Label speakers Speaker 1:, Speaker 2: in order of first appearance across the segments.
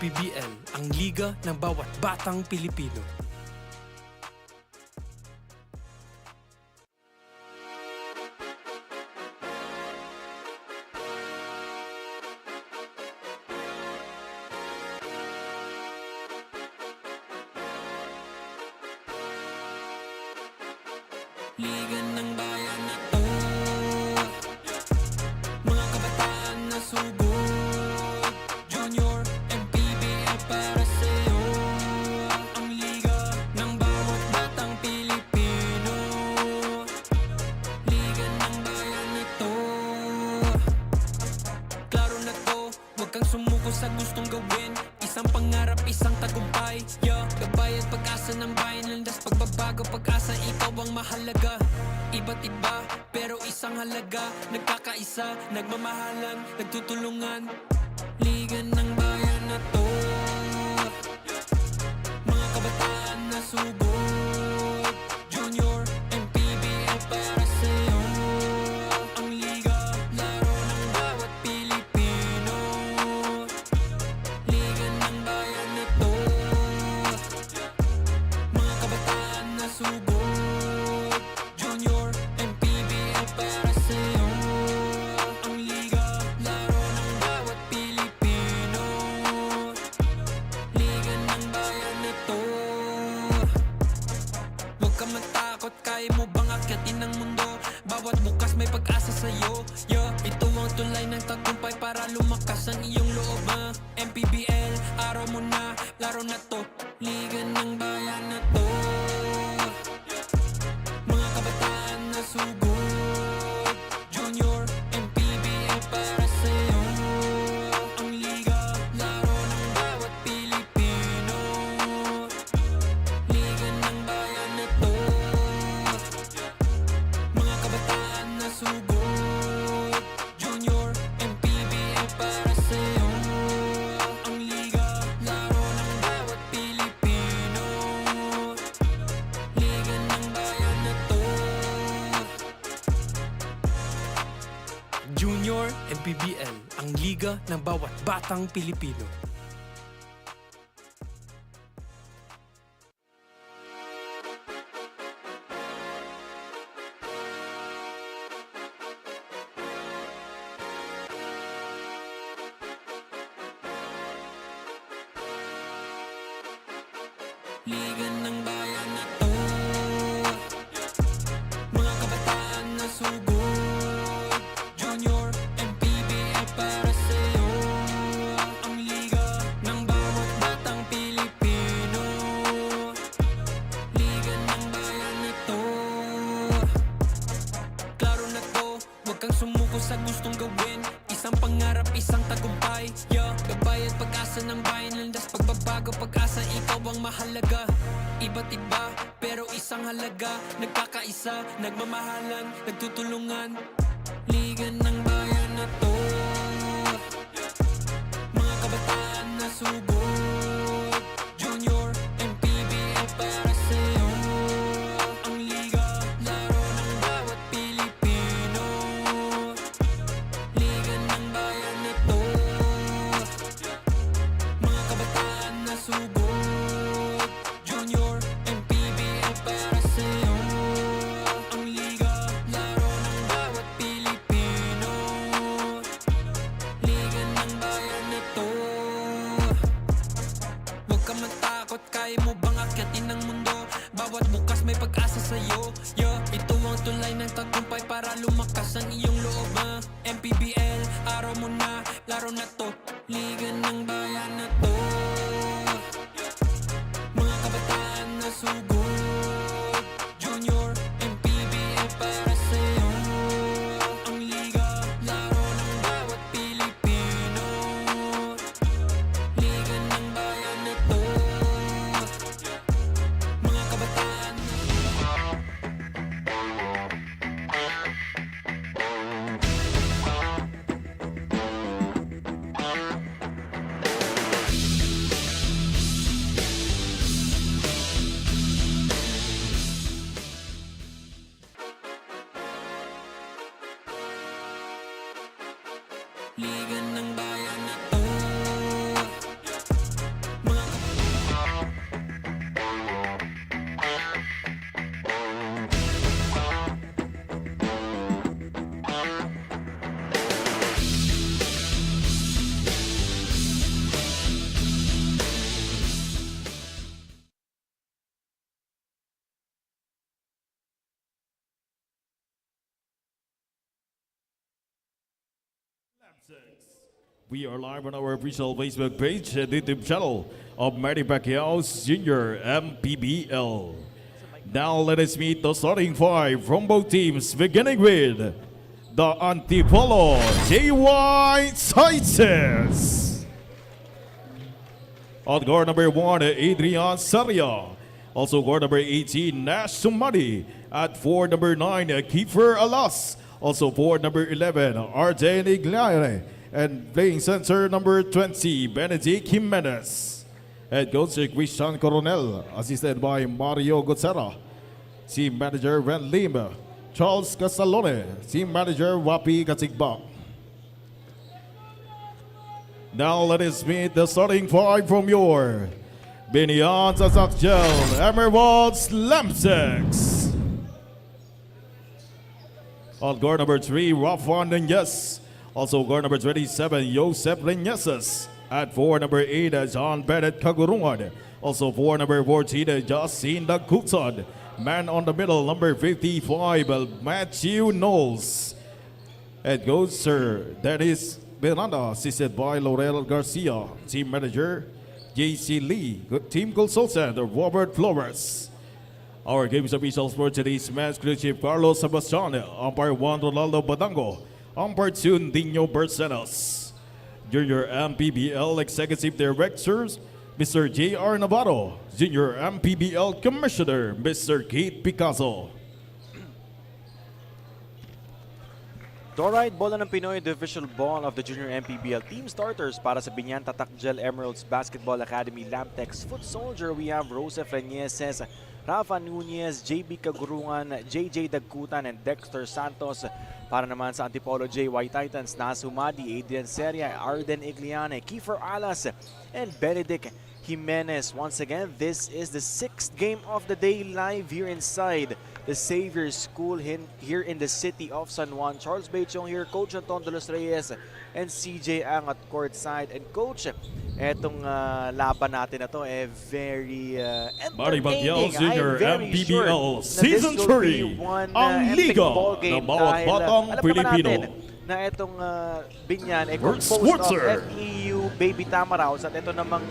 Speaker 1: MPBL, ang liga ng bawat batang Pilipino.
Speaker 2: Liga ng bayan na to, mga kabataan na sugod. Junior, MPBL para sa'yo. Ang liga ng bawat batang Pilipino. Liga ng bayan na to. Klaro na to, huwag kang sumuko sa gustong gawin. Isang pangarap, isang tagumpay, yeah. Gabay at pag-asa ng bayan, landas pagbabago, pag-asa, ikaw ang mahalaga. Iba't iba, pero isang halaga. Nagkakaisa, nagmamahalan, nagtutulungan. Liga ng bayan na to, mga kabataan na sugod. Junior, MPBL para sa'yo. Ang liga, laro ng bawat Pilipino. Liga ng bayan na to, mga kabataan na sugod. Junior, MPBL para sa'yo. Ang liga, laro ng bawat Pilipino. Liga ng bayan na to. Huwag ka matakot, kaya mo bang akyatin ang mundo? Bawat bukas may pag-asa sa'yo, yeah. Ito ang tulay ng tagumpay para lumakas ang iyong loob, MPBL, araw mo na, laro na to. Liga ng bayan na to, mga kabataan na sugod. Junior, MPBL para sa'yo. Ang liga, laro ng bawat Pilipino. Liga ng bayan na to, mga kabataan na sugod. Junior, MPBL para sa'yo. Ang liga, laro ng bawat Pilipino. Liga ng bayan na to.
Speaker 1: Junior MPBL, ang liga ng bawat batang Pilipino.
Speaker 2: Liga ng bayan na to, mga kabataan na sugod. Junior, MPBL para sa'yo. Ang liga ng bawat batang Pilipino. Liga ng bayan na to. Klaro na to, huwag kang sumuko sa gustong gawin. Isang pangarap, isang tagumpay, yeah. Gabay at pag-asa ng bayan, landas pagbabago, pag-asa, ikaw ang mahalaga. Iba't iba, pero isang halaga. Nagkakaisa, nagmamahalan, nagtutulungan. Liga ng bayan na to, mga kabataan na sugod. Junior, MPBL para sa'yo. Ang liga, laro ng bawat Pilipino. Liga ng bayan na to, mga kabataan na sugod. Junior, MPBL para sa'yo. Ang liga, laro ng bawat Pilipino. Liga ng bayan na to. Huwag ka matakot, kaya mo bang akyatin ang mundo? Bawat bukas may pag-asa sa'yo, yeah. Ito ang tulay ng tagumpay para lumakas ang iyong loob, MPBL, araw mo na, laro na to. Liga ng bayan na to, mga kabataan na sugod. Junior, MPBL para sa'yo. Ang liga, laro ng bawat Pilipino. Liga ng bayan na to, mga kabataan. Liga ng bayan na to,
Speaker 3: We are live on our official Facebook page and YouTube channel of Manny Pacquiao's Junior MPBL. Now let us meet the starting five from both teams, beginning with the Antipolo JY Titans. On guard number 1, Adrian Saria. Also guard number 18, Nash Sumadi. At 4, number 9, Kiefer Alas. Also 4, number 11, Arden Igliare. And playing center number 20, Benedict Jimenez. Head coach Christian Coronel, assisted by Mario Gutera. Team manager Van Lim. Charles Casalone, team manager Wapi Katigba. Now let us meet the starting five from your Biñan Tatak Emeralds Lamtex. On guard number 3, Rafa Nunez. Also guard number 27, Josep Reneses. At 4, number 8, John Bennett Kagurungan. Also 4, number 14, Justin Dagutan. Man on the middle, number 55, Matthew Knowles. Head coach, Sir Dennis Miranda, assisted by Laurel Garcia. Team manager, J.C. Lee. Team consultant, Robert Flores. Our games officials for today's match, crew chief Carlos Sebastian, umpire 1, Ronaldo Badango, umpire 2, Dino Bercenas. Junior MPBL Executive Directors, Mr. J.R. Navarro. Junior MPBL Commissioner, Mr. Kate Picasso.
Speaker 4: Alright, bola ng Pinoy, the official ball of the Junior MPBL team starters para sa Biñan Tatak Emeralds Basketball Academy Lamtex Foot Soldier. We have Joseph Reneses, Rafa Nunez, JB Kagurungan, JJ Dagutan, and Dexter Santos. Para naman sa Antipolo JY Titans, Nasumadi, Adrian Seria, Arden Igliane, Kiefer Alas, and Benedict Jimenez. Once again, this is the 6th game of the day live here inside the Xavier School here in the city of San Juan. Charles Bechong here, Coach Anton de los Reyes, and CJ Ang at court side. And Coach, etong laban natin na to very entertaining.
Speaker 3: Junior
Speaker 4: I'm very sure
Speaker 3: MPBL
Speaker 4: na
Speaker 3: Season
Speaker 4: this will be
Speaker 3: 3
Speaker 4: one
Speaker 3: ang
Speaker 4: epic
Speaker 3: Liga
Speaker 4: ball game
Speaker 3: ng bawat
Speaker 4: dahil,
Speaker 3: batang
Speaker 4: alam naman
Speaker 3: Pilipino.
Speaker 4: natin na itong Biñan ay composed
Speaker 3: Sportser.
Speaker 4: of FEU Baby Tamaraws at ito namang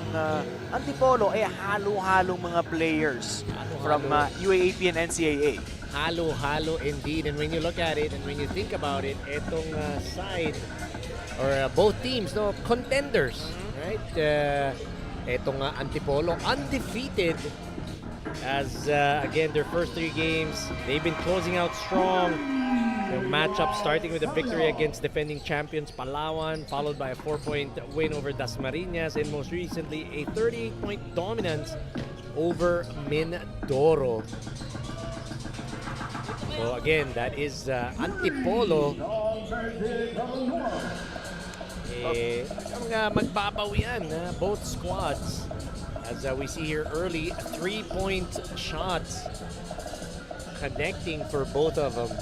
Speaker 4: Antipolo ay halo-halong mga players from UAAP and NCAA.
Speaker 5: Halo-halo indeed. And when you look at it and when you think about it, itong side or both teams, no, contenders, right? Itong Antipolo undefeated as again their first 3 games, they've been closing out strong. Their matchup starting with a victory against defending champions Palawan, followed by a 4-point win over Dasmariñas, and most recently a 38-point dominance over Mindoro. So again, that is Antipolo. Magbabawian both squads. As we see here early, 3-point shots connecting for both of them.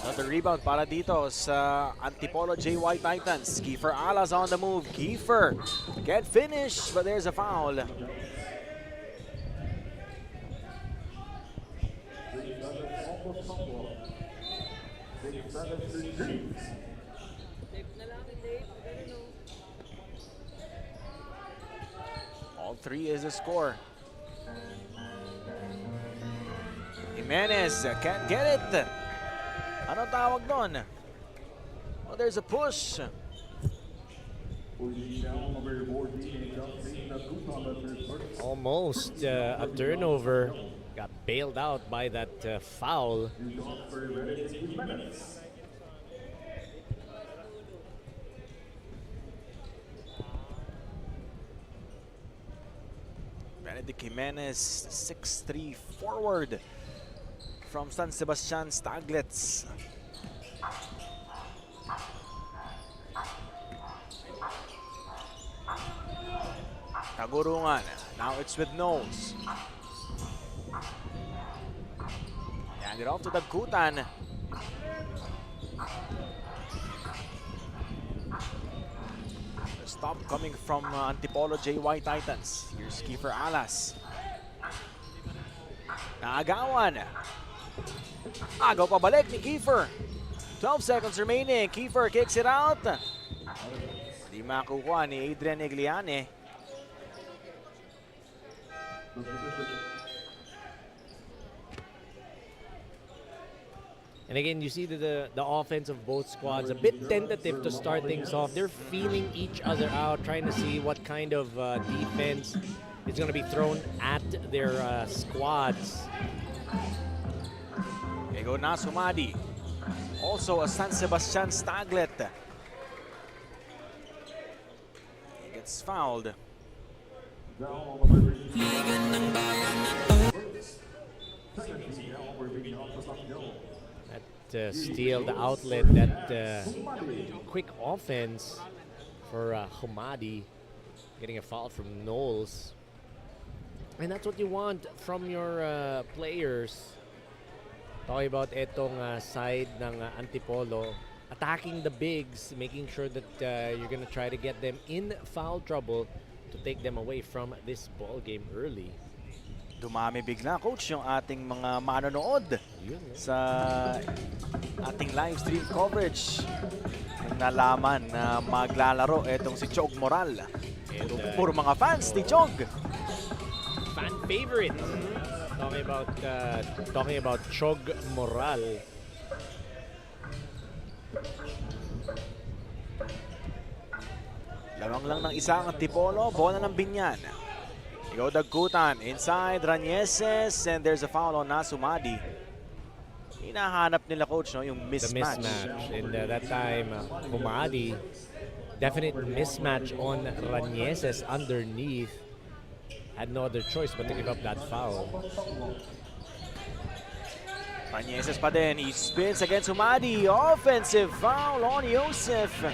Speaker 4: Another rebound para dito sa Antipolo JY Titans. Kiefer Alas on the move. Kiefer can't finish, but there's a foul. All 3 is the score. Jimenez can't get it. Anong tawag doon? Oh, there's a push.
Speaker 5: Almost a turnover. Got bailed out by that foul.
Speaker 4: Benedict Jimenez, 6'3" forward from San Sebastian Staglets. Kagurungan, now it's with Knowles. Hand it off to Dagutan. The stop coming from Antipolo JY Titans. Here's Kiefer Alas. Naagawan. Agaw pabalik ni Kiefer. 12 seconds remaining. Kiefer kicks it out. Di makukuha ni Adrian Egliane.
Speaker 5: And again, you see the offense of both squads a bit tentative to start things off. They're feeling each other out, trying to see what kind of defense is going to be thrown at their squads.
Speaker 4: Ego na Sumadi. Also a San Sebastian Staglet. He gets fouled.
Speaker 5: Steal the outlet, that quick offense for Humadi, getting a foul from Knowles. And that's what you want from your players. Talking about etong side ng Antipolo, attacking the bigs, making sure that you're gonna try to get them in foul trouble to take them away from this ball game early.
Speaker 4: Dumami bigla, coach, yung ating mga manonood sa ating live stream coverage. Nung nalaman na maglalaro etong si Chog Moral. Puro mga fans ni Chog.
Speaker 5: Fan favorite. Talking about Chog Moral.
Speaker 4: Lamang lang ng isa ang Antipolo, bola ng Biñan. Go Dagkutan inside Ranieses, and there's a foul on Nasumadi. Hinahanap nila, coach, no, yung mismatch.
Speaker 5: The mismatch. And that time, Humadi, definite mismatch on Ranieses underneath. Had no other choice but to give up that foul.
Speaker 4: Ranieses pa din, he spins against Humadi. Offensive foul on Joseph.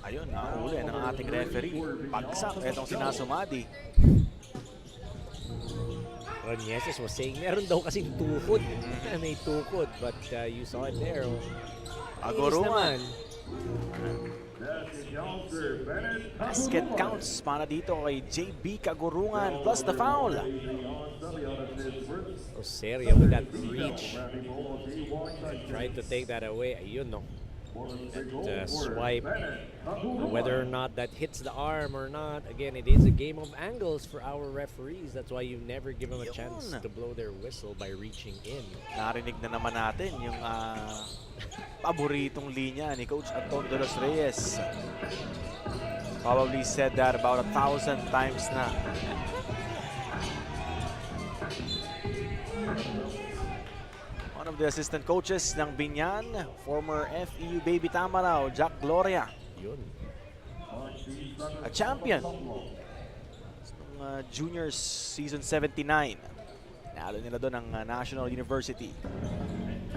Speaker 4: Ayun, nahuli ng ating referee. Pagsak, etong sinasumadi.
Speaker 5: Ranieses was saying meron daw kasing tukod. May tukod, but you saw it there.
Speaker 4: Agurungan. Basket counts para dito kay JB Kagurungan plus the foul.
Speaker 5: Oseria with that reach. Tried to take that away. Ayun, no. That swipe, whether or not that hits the arm or not, again, it is a game of angles for our referees. That's why you never give them a chance to blow their whistle by reaching in.
Speaker 4: Narinig na naman natin yung paboritong linya ni Coach Anton de los Reyes. Probably said that about 1,000 times na. One of the assistant coaches ng Biñan, former FEU Baby Tamaraw, Jack Gloria.
Speaker 5: Yun.
Speaker 4: A champion. Juniors season 79. Nalo nila doon ng National University.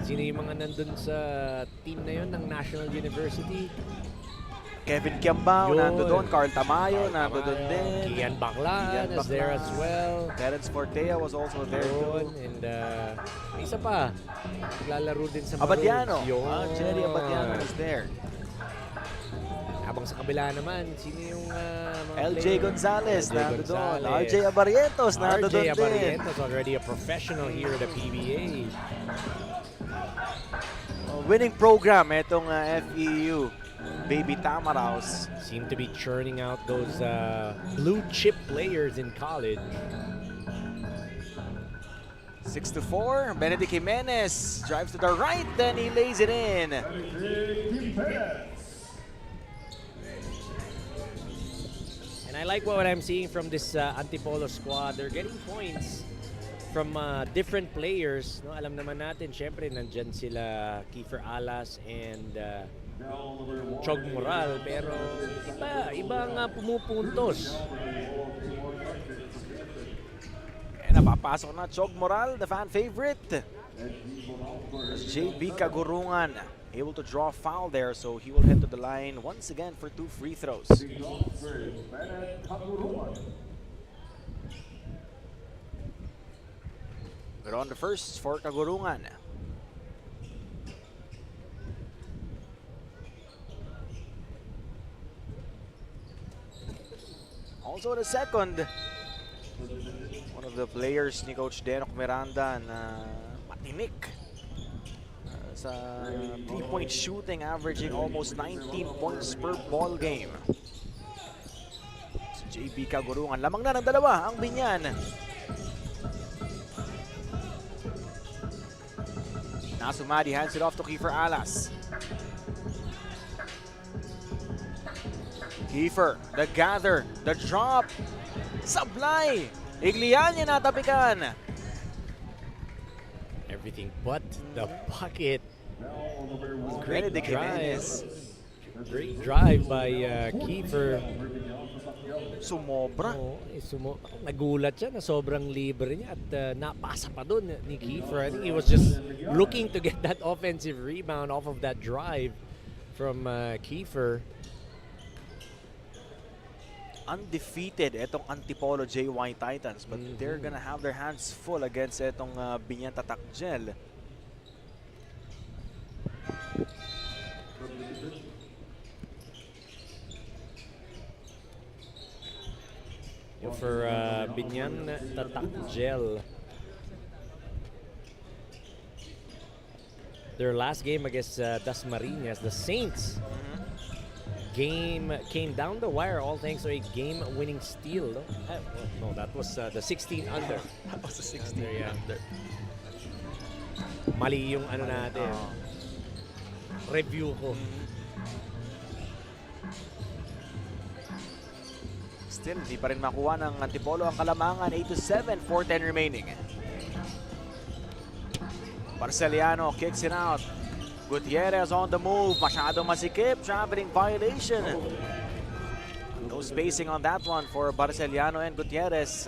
Speaker 5: Sino yung mga nandun sa team na yun ng National University?
Speaker 4: Kevin Kiambao, nando doon. Carl Tamayo, nando doon din.
Speaker 5: Kian Baclan is there as well.
Speaker 4: Terence Fortea was also there too.
Speaker 5: And may isa pa. Naglalaro din sa
Speaker 4: Abadiano.
Speaker 5: Maroons.
Speaker 4: Jerry Abadiano was there.
Speaker 5: Habang sa kabila naman, sino yung mga
Speaker 4: LJ
Speaker 5: player?
Speaker 4: Gonzalez,
Speaker 5: LJ
Speaker 4: nando doon.
Speaker 5: Gonzalez.
Speaker 4: RJ Abarrientos, nando doon
Speaker 5: RJ
Speaker 4: din.
Speaker 5: Abarrientos, already a professional here at the PBA.
Speaker 4: Winning program itong FEU Baby Tamaraws.
Speaker 5: Seem to be churning out those blue chip players in college.
Speaker 4: 6-4, Benedict Jimenez drives to the right, then he lays it in.
Speaker 5: And I like what I'm seeing from this Antipolo squad. They're getting points from different players. No, alam naman natin, syempre, nandyan sila Kiefer Alas and Chog Moral, pero ibang pumupuntos.
Speaker 4: And napapasok na Chog Moral, the fan favorite. JB Kagurungan able to draw foul there, so he will head to the line once again for 2 free throws. We're on the first for Kagurungan. Also the second. One of the players ni Coach Denok Miranda na matinik sa 3-point shooting, averaging almost 19 points per ball game. Si JB Kagurungan, lamang na ng dalawa ang Biñan. Nasumadi hands it off to Kiefer Alas. Kiefer, the gather, the drop, sablay. Iglian niya natapikan.
Speaker 5: Everything but the bucket. Great
Speaker 4: Benedict
Speaker 5: drive.
Speaker 4: Jimenez.
Speaker 5: Great drive by Kiefer.
Speaker 4: Sumobra.
Speaker 5: Nagulat siya na sobrang libre niya at napasa pa doon ni Kiefer. I think he was just looking to get that offensive rebound off of that drive from Kiefer.
Speaker 4: Undefeated itong Antipolo JY Titans, but they're gonna have their hands full against itong Biñan Tatak Gel.
Speaker 5: For Biñan Tatak Gel, their last game against Dasmariñas, the Saints, game came down the wire all thanks to a game-winning steal. No, that was the 16 under.
Speaker 4: That was a 16
Speaker 5: yeah.
Speaker 4: under.
Speaker 5: Mali yung ano natin. Review ko.
Speaker 4: Still, di pa rin makuha ng Antipolo ang kalamangan. 8-7, 4:10 remaining. Barceliano kicks it out. Gutierrez on the move. Masyadong masikip. Traveling violation. No spacing on that one for Barceliano and Gutierrez.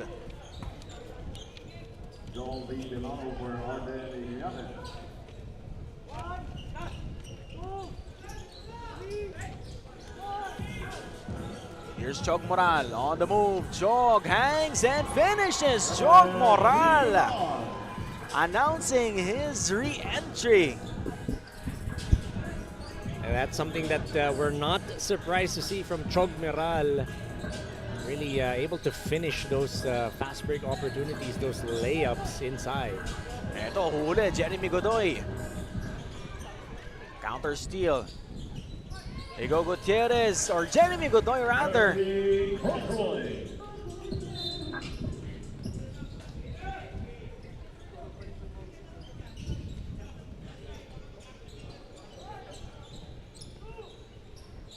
Speaker 4: Here's Chog Moral on the move. Chog hangs and finishes. Chog Moral announcing his re-entry.
Speaker 5: And that's something that we're not surprised to see from Chog Moral. Really able to finish those fast break opportunities, those layups inside.
Speaker 4: Eto, huli, Jeremy Godoy. Counter steal. Igo Gutierrez, or Jeremy Godoy rather.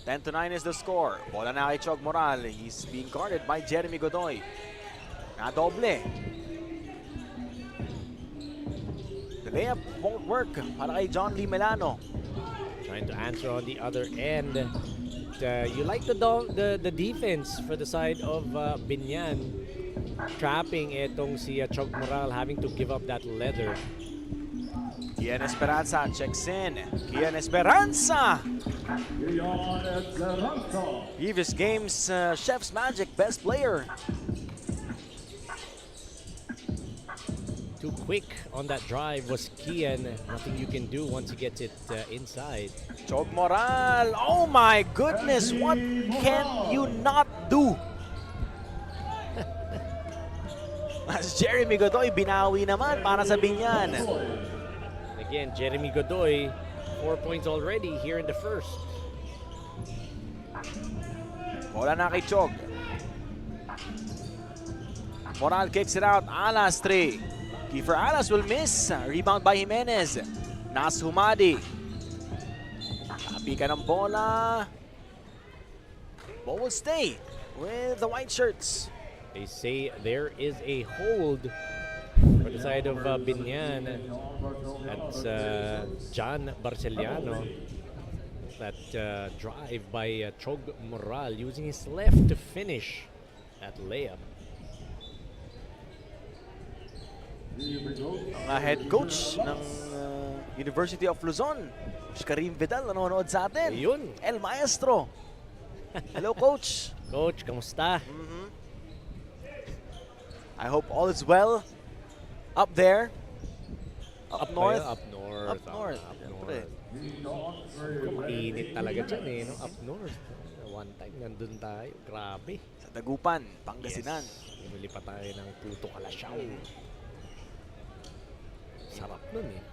Speaker 4: Ten to 9 is the score. Bola na kay Chog Moral. He's being guarded by Jeremy Godoy. Nadoble. The layup won't work para kay John Lee Melano.
Speaker 5: Trying to answer on the other end. You like the defense for the side of Biñan. Trapping itong si Chog Moral, having to give up that leather.
Speaker 4: Kian Esperanza checks in. Kian Esperanza! Previous game's Chef's Magic best player.
Speaker 5: Too quick on that drive was Kian. Nothing you can do once he gets it inside.
Speaker 4: Chog Moral, oh my goodness, what can you not do? As Jeremy Godoy binawi naman para sa Biñan.
Speaker 5: Again, Jeremy Godoy, 4 points already here in the first.
Speaker 4: Bola na kay Chog. Moral kicks it out. Alas 3. Kiefer Alas will miss. Rebound by Jimenez. Nas Humadi. Kapika ng bola. Ball will stay with the white shirts.
Speaker 5: They say there is a hold for the side of Biñan. That's John Barceliano. That drive by Chog Moral using his left to finish that layup.
Speaker 4: Ang head coach ng University of Luzon, Karim Vidal, nanonood sa atin.
Speaker 5: Yun.
Speaker 4: El Maestro. Hello, Coach.
Speaker 5: Coach, kamusta?
Speaker 4: I hope all is well up there. Up north.
Speaker 5: Up north.
Speaker 4: Up north.
Speaker 5: Up north. Mainit talaga dyan eh, no? Up north. one time nandun tayo. Grabe.
Speaker 4: Sa Dagupan, Pangasinan.
Speaker 5: Bumili pa tayo ng puto kalasyaw. Sarap nun eh.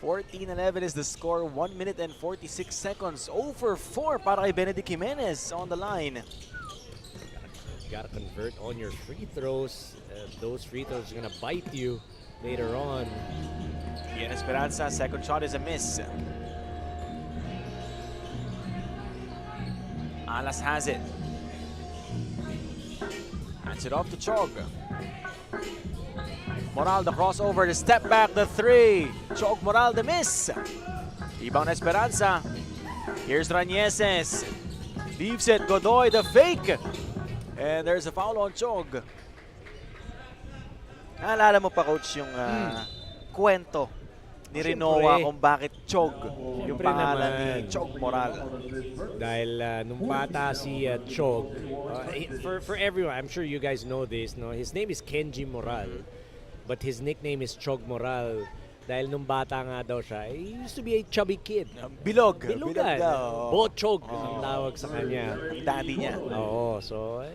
Speaker 4: 14-11 is the score. 1 minute and 46 seconds. 0 for 4 para kay Benedict Jimenez on the line.
Speaker 5: Gotta convert on your free throws. Those free throws are gonna bite you later on.
Speaker 4: Ian Esperanza, second shot is a miss. Alas has it. Hands it off to Chog. Moral, the crossover, the step back, the three. Chog Moral, the miss. Rebound Esperanza. Here's Ranieses. Leaves it, Godoy, the fake. And there's a foul on Chog. Naalala mo pa, Coach, yung kwento ni Rinoa kung bakit Chog yung pangalan ni Chog Moral.
Speaker 5: Dahil nung bata si Chog, for everyone, I'm sure you guys know this, no? His name is Kenji Moral, but his nickname is Chog Moral. Dahil nung bata nga daw siya, he used to be a chubby kid.
Speaker 4: Bilog.
Speaker 5: Bilogan. Bochog ang tawag sa kanya.
Speaker 4: Daddy niya.
Speaker 5: Oo, so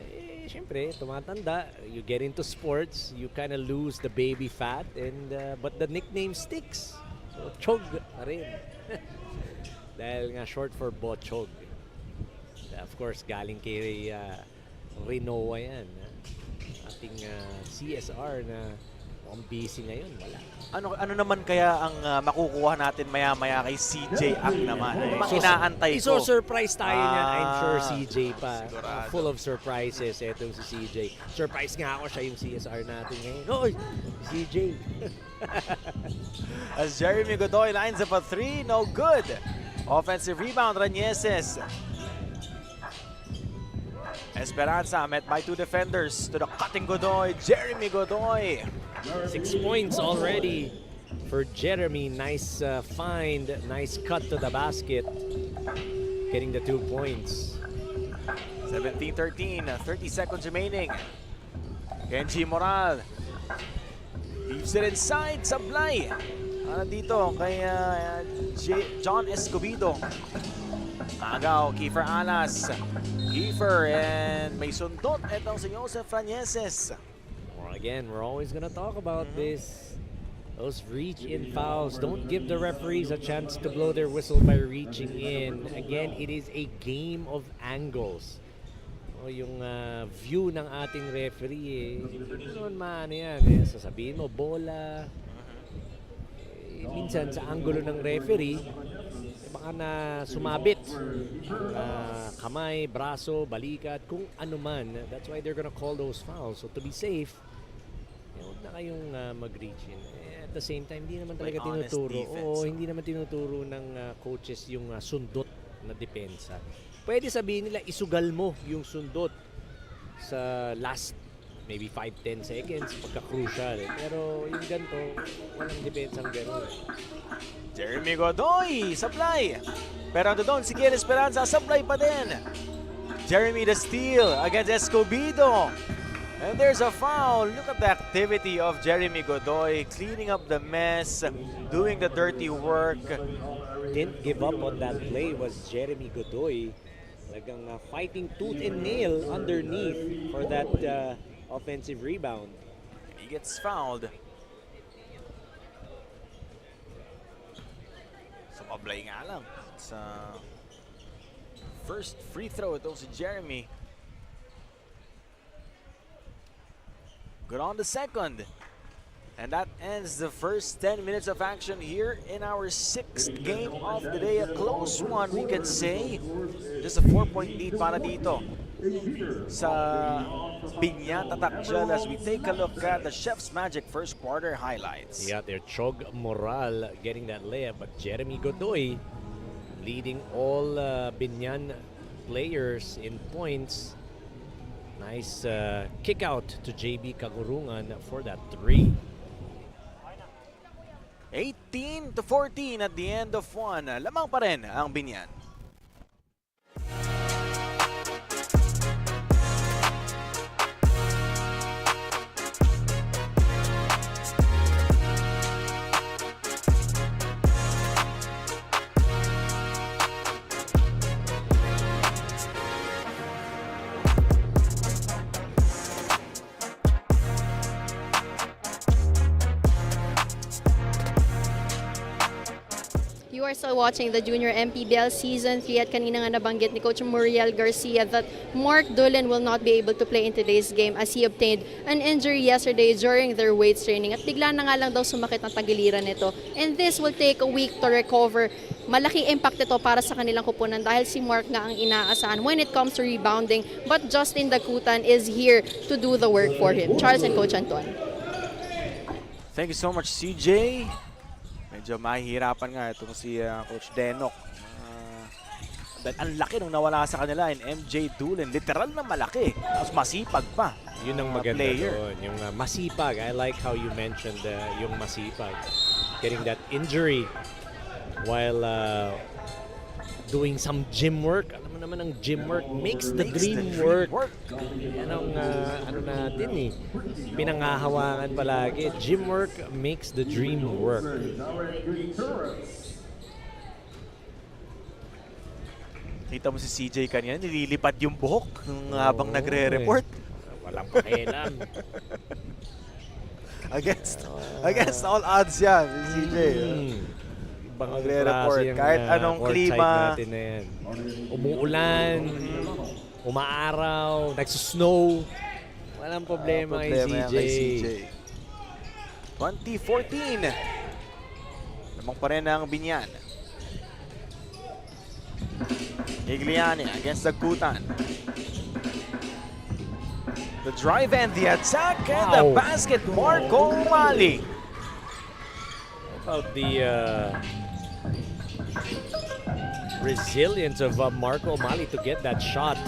Speaker 5: syempre, tumatanda, you get into sports, you kind of lose the baby fat, and but the nickname sticks. So, Chog pa rin. Dahil nga short for Bochog. Of course, galing kay Rinoa yan. Ating CSR na ang busy ngayon, wala.
Speaker 4: Ano naman kaya ang makukuha natin maya-maya kay CJ Ang naman? Ano inaantay ko?
Speaker 5: Iso-surprise tayo niyan. I'm sure CJ pa.
Speaker 4: Sigurado.
Speaker 5: Full of surprises etong si CJ. Surprise nga ako siya yung CSR natin ngayon. Oy, CJ.
Speaker 4: As Jeremy Godoy lines up a three, no good. Offensive rebound, Ranieses. Esperanza met by two defenders to the cutting Godoy, Jeremy Godoy.
Speaker 5: 6 points already for Jeremy. Nice find, nice cut to the basket. Getting the 2 points.
Speaker 4: 17-13, 30 seconds remaining. Kenji Moral leaves it inside, Sablay. Dito kay John Escobedo. Agaw, Kiefer Alas. Kiefer and may sundot etong si Joseph Ranieses.
Speaker 5: Again, we're always going to talk about this. Those reach-in fouls. Don't give the referees a chance to blow their whistle by reaching in. Again, it is a game of angles. O yung view ng ating referee, hindi naman maano yan. Sasabihin mo, bola. Minsan sa anggulo ng referee, baka na sumabit. Kamay, braso, balikat, kung ano man. That's why they're gonna call those fouls. So to be safe, huwag na kayong mag-reach in. At the same time, hindi naman talaga tinuturo. Oo, hindi naman tinuturo ng coaches yung sundot na depensa. Pwede sabihin nila, isugal mo yung sundot sa last maybe 5-10 seconds pagka-crucial. Pero yung ganito, walang depensang gano'n.
Speaker 4: Jeremy Godoy, Sablay. Pero ando doon, si Kiel Esperanza, Sablay pa din. Jeremy the steal against Escobedo. And there's a foul. Look at the activity of Jeremy Godoy, cleaning up the mess, doing the dirty work.
Speaker 5: Didn't give up on that play was Jeremy Godoy. Talagang fighting tooth and nail underneath for that offensive rebound.
Speaker 4: He gets fouled. Sumablay nga lang. It's first free throw ito si Jeremy. Good on the second. And that ends the first 10 minutes of action here in our 6th game of the day. A close one, we can say. Just a 4-point lead para dito sa Biñan Tatak as we take a look at the Chef's Magic first quarter highlights.
Speaker 5: Yeah, they're Chog Moral getting that layup, but Jeremy Godoy leading all Biñan players in points. Nice kick out to JB Kagurungan for that 3.
Speaker 4: 18-14 at the end of one. Lamang pa rin ang Biñan.
Speaker 6: also watching the Junior MPBL Season 3 at kanina nga nabanggit ni Coach Muriel Garcia that Mark Dulin will not be able to play in today's game as he obtained an injury yesterday during their weights training at bigla na nga lang daw sumakit ang tagiliran nito. And this will take a week to recover. Malaki impact ito para sa kanilang kupunan dahil si Mark nga ang inaasahan when it comes to rebounding, but Justin Dakutan is here to do the work for him. Charles and Coach Anton.
Speaker 4: Thank you so much, CJ. Medyo mahihirapan nga itong si Coach Denok. Dahil ang laki nung nawala sa kanila in MJ Dulin. Literal na malaki. Tapos masipag pa.
Speaker 5: Yun ang maganda
Speaker 4: player.
Speaker 5: doon. Yung masipag. I like how you mentioned yung masipag. Getting that injury while doing some gym work. Alam mo naman ang gym work makes the dream work. Yan ang ano natin eh. Pinangahawangan palagi. Gym work makes the dream work.
Speaker 4: Kita mo si CJ kanina, nililipad yung buhok habang nagre-report.
Speaker 5: Walang pakialam.
Speaker 4: Against all odds yan, si CJ.
Speaker 5: Ibang
Speaker 4: Magre-report.
Speaker 5: klase yung,
Speaker 4: Kahit anong
Speaker 5: court
Speaker 4: klima.
Speaker 5: side natin na yan. Umuulan, umaaraw, nagsusnow. Walang problema kay CJ.
Speaker 4: 2014. Lamang pa rin ang Biñan. Igliani against Dakutan. The drive and the attack and the basket, Marco Mali.
Speaker 5: About the resilience of Marco Mali to get that shot.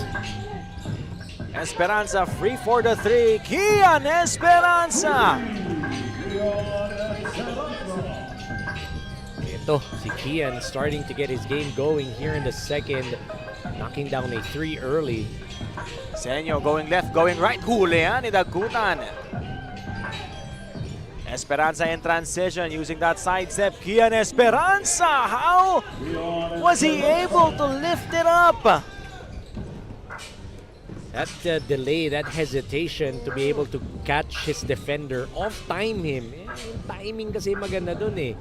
Speaker 4: Esperanza free for the three. Kian Esperanza.
Speaker 5: Ito, si Kian starting to get his game going here in the second. Knocking down a three early.
Speaker 4: Senyo going left, going right. Huli ni Dakutan. Esperanza in transition using that side step. Kian Esperanza. How was he able to lift it up?
Speaker 5: That delay, that hesitation to be able to catch his defender, off-time him. Yung timing kasi maganda dun eh.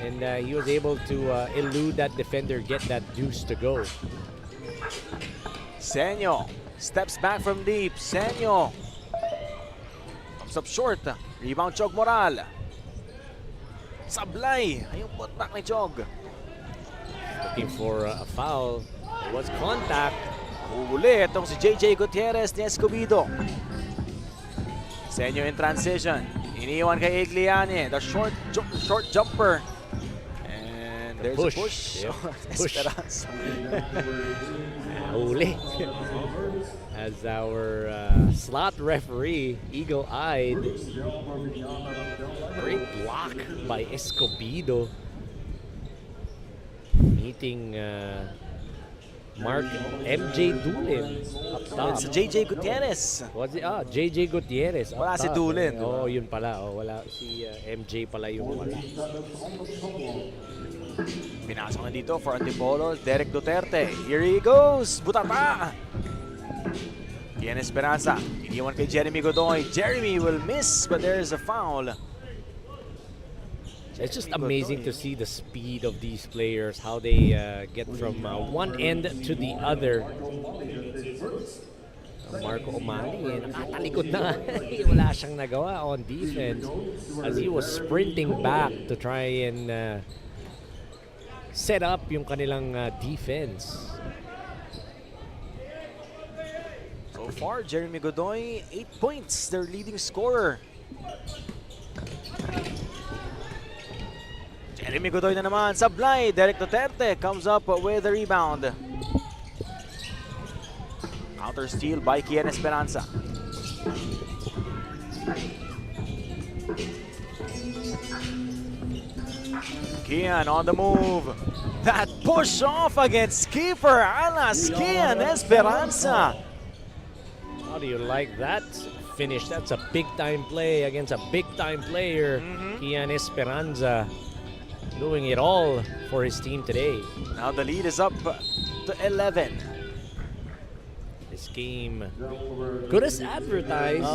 Speaker 5: And he was able to elude that defender, get that deuce to go.
Speaker 4: Senyo steps back from deep. Senyo comes up short. Rebound Chog Moral. Sablay. Ayun putback ni Chog.
Speaker 5: Looking for a foul. There was contact.
Speaker 4: Huli itong si JJ Gutierrez ni Escobedo. Senyo in transition. Iniwan kay Igliani. The short jumper. And there's a push.
Speaker 5: Yep.
Speaker 4: Esperanza.
Speaker 5: Huli. As our slot referee, eagle-eyed. Great block by Escobedo. Meeting Mark MJ Dulin up top.
Speaker 4: It's JJ Gutierrez.
Speaker 5: Was it? JJ Gutierrez.
Speaker 4: Wala si Dulin.
Speaker 5: Oh, yun pala. Oh, wala si MJ pala yung wala.
Speaker 4: Pinasok na dito for Antipolo, Derek Duterte. Here he goes. Butata. Kian Esperanza. Iniwan kay Jeremy Godoy. Jeremy will miss, but there is a foul.
Speaker 5: It's just amazing to see the speed of these players, how they get from one end to the other. Marco Mali, nakatalikod na. Wala siyang nagawa on defense as he was sprinting back to try and set up yung kanilang defense.
Speaker 4: So far, Jeremy Godoy, 8 points, their leading scorer. Jeremy Godoy na naman, sablay. Derek Duterte comes up with the rebound. Counter steal by Kian Esperanza. Kian on the move. That push off against keeper Alas Kian Esperanza.
Speaker 5: How do you like that finish? That's a big-time play against a big-time player, Kian Esperanza. Doing it all for his team today.
Speaker 4: Now the lead is up to 11.
Speaker 5: This game, good as advertised.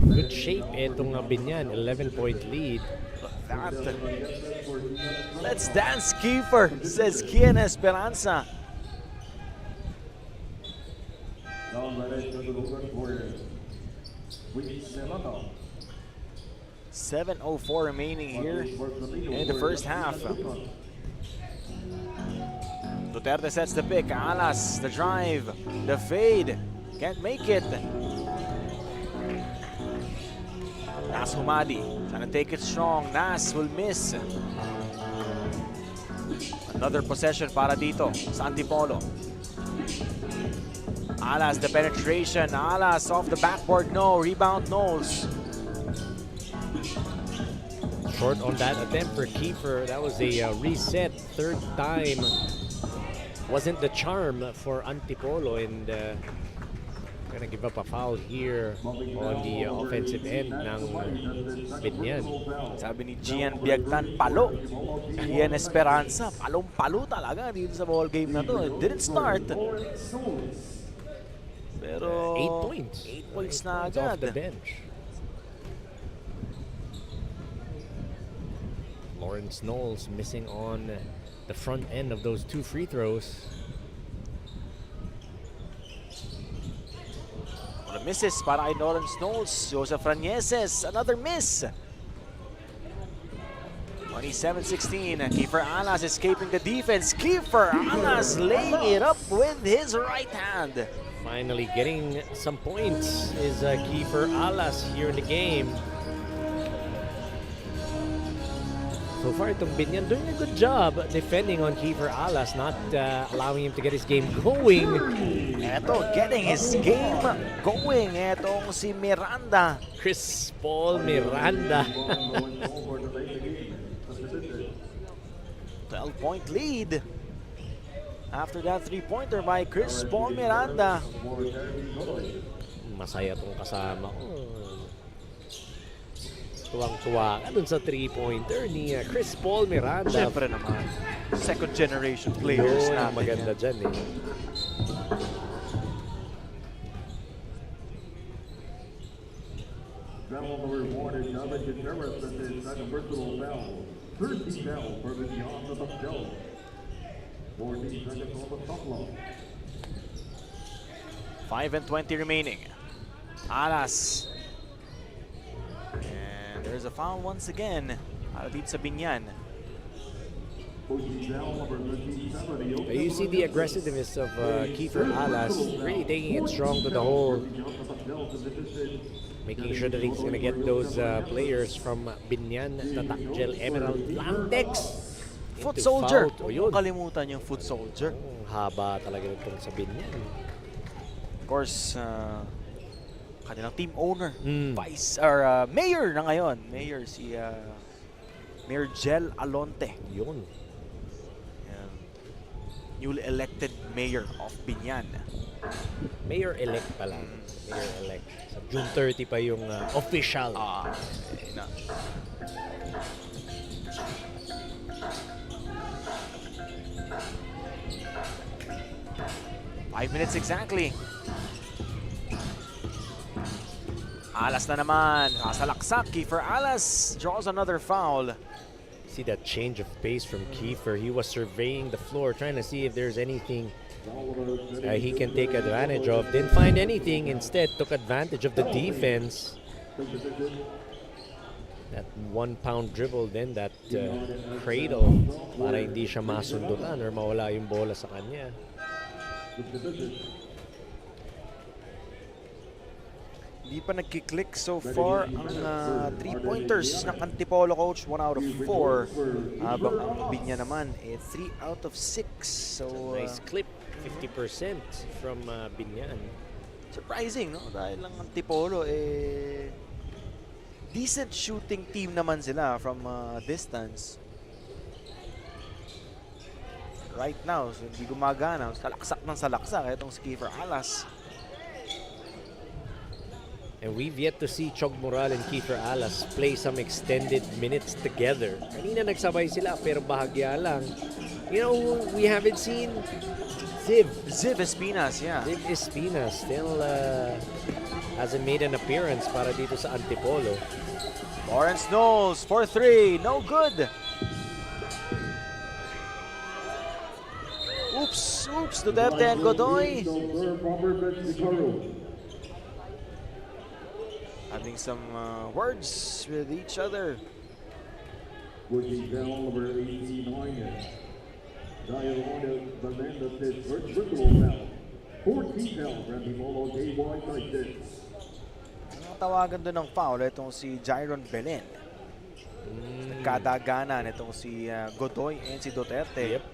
Speaker 5: Good shape itong Biñan, 11-point lead.
Speaker 4: that. Let's dance, Kiefer, says Kian Esperanza. $7:04 remaining here in the first half. Duterte sets the pick. Alas, the drive, the fade. Can't make it. Nas Humadi trying to take it strong. Nas will miss. Another possession para dito sa Antipolo. Alas, the penetration. Alas off the backboard. No. Rebound, Knowles.
Speaker 5: Short on that attempt for Kiefer. That was a reset. Third time. Wasn't the charm for Antipolo, and gonna give up a foul here on the offensive end ng Biñan.
Speaker 4: Sabi ni Gian Biagtan, palo. Gian Esperanza, palong-palo talaga dito sa ball game na to. It didn't start. Pero
Speaker 5: 8 points.
Speaker 4: 8 points na
Speaker 5: Off the
Speaker 4: agad.
Speaker 5: bench. Lawrence Knowles missing on the front end of those 2 free throws.
Speaker 4: The misses para kay Lawrence Knowles. Joseph Ranieses, another miss. 27-16. Kiefer Alas escaping the defense. Kiefer Alas laying it up with his right hand.
Speaker 5: Finally getting some points is Kiefer Alas here in the game. So far, itong Biñan doing a good job defending on Kiefer Alas, not allowing him to get his game going.
Speaker 4: Eto, getting his game going. Etong si Miranda.
Speaker 5: Chris Paul Miranda.
Speaker 4: 12-point lead. After that three-pointer by Chris Paul Miranda.
Speaker 5: Masaya tong kasama ko. Tuwang-tuwa ka dun sa three-pointer ni Chris Paul Miranda.
Speaker 4: Siyempre naman, second generation players
Speaker 5: na
Speaker 4: natin
Speaker 5: maganda
Speaker 4: yan.
Speaker 5: dyan eh.
Speaker 4: Five and 20 remaining. Alas. And there's a foul once again. Para dito sa Biñan.
Speaker 5: You see the aggressiveness of Kiefer Alas, really taking it strong to the hole, making sure that he's going to get those players from Biñan Tatak, Emerald, Lamtex.
Speaker 4: Foot
Speaker 5: into
Speaker 4: soldier.
Speaker 5: foul. O yun.
Speaker 4: Kalimutan yung foot soldier.
Speaker 5: Haba talaga nitong sa Biñan.
Speaker 4: Of course, kanilang team owner, vice or mayor na ngayon. Mayor si Mayor Jel Alonte.
Speaker 5: Yun.
Speaker 4: Yan. Newly elected mayor of Biñan.
Speaker 5: Mayor-elect pa lang. Mayor-elect. Sa June 30 pa yung official.
Speaker 4: Na. Five minutes exactly. Alas na naman. Kasalaksak. Kiefer Alas draws another foul.
Speaker 5: See that change of pace from Kiefer. He was surveying the floor, trying to see if there's anything he can take advantage of. Didn't find anything. Instead, took advantage of the defense. That 1-pound dribble, then that cradle para hindi siya masundutan or mawala yung bola sa kanya.
Speaker 4: Hindi pa nagkiklik so far ang three-pointers ng Antipolo coach. 1 out of 4. Habang ang Biñan naman, 3 out of 6. So,
Speaker 5: Nice clip. 50% from Biñan.
Speaker 4: surprising, no? Dahil ang Antipolo, decent shooting team naman sila from distance. Right now, so hindi gumagana. Salaksak ng salaksak itong si Kiefer Alas.
Speaker 5: And we've yet to see Chog Moral and Kiefer Alas play some extended minutes together. Kanina nagsabay sila pero bahagya lang. You know, we haven't seen
Speaker 4: Ziv Espinas, yeah.
Speaker 5: Ziv Espinas still hasn't made an appearance para dito sa Antipolo.
Speaker 4: Lawrence Knowles for 3, no good. Oops, Duterte and Godoy. Having some words with each other.
Speaker 7: Pushing down number 89. Dial on the man that is virtual now. 14 down, Antipolo JY Titans.
Speaker 4: Ang tawagan doon ng foul, itong si Jairon Belen. Nagkadaganan itong si Godoy and si Duterte.
Speaker 5: Yep.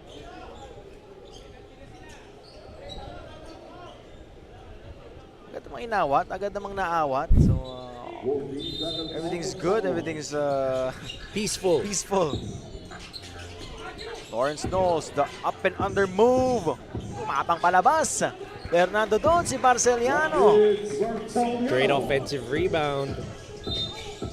Speaker 4: Agad namang naawat. So, everything's good, everything's
Speaker 5: Peaceful.
Speaker 4: peaceful. Lawrence Knowles, the up and under move. Tumapang palabas. Fernando doon, si Barceliano.
Speaker 5: Great offensive rebound.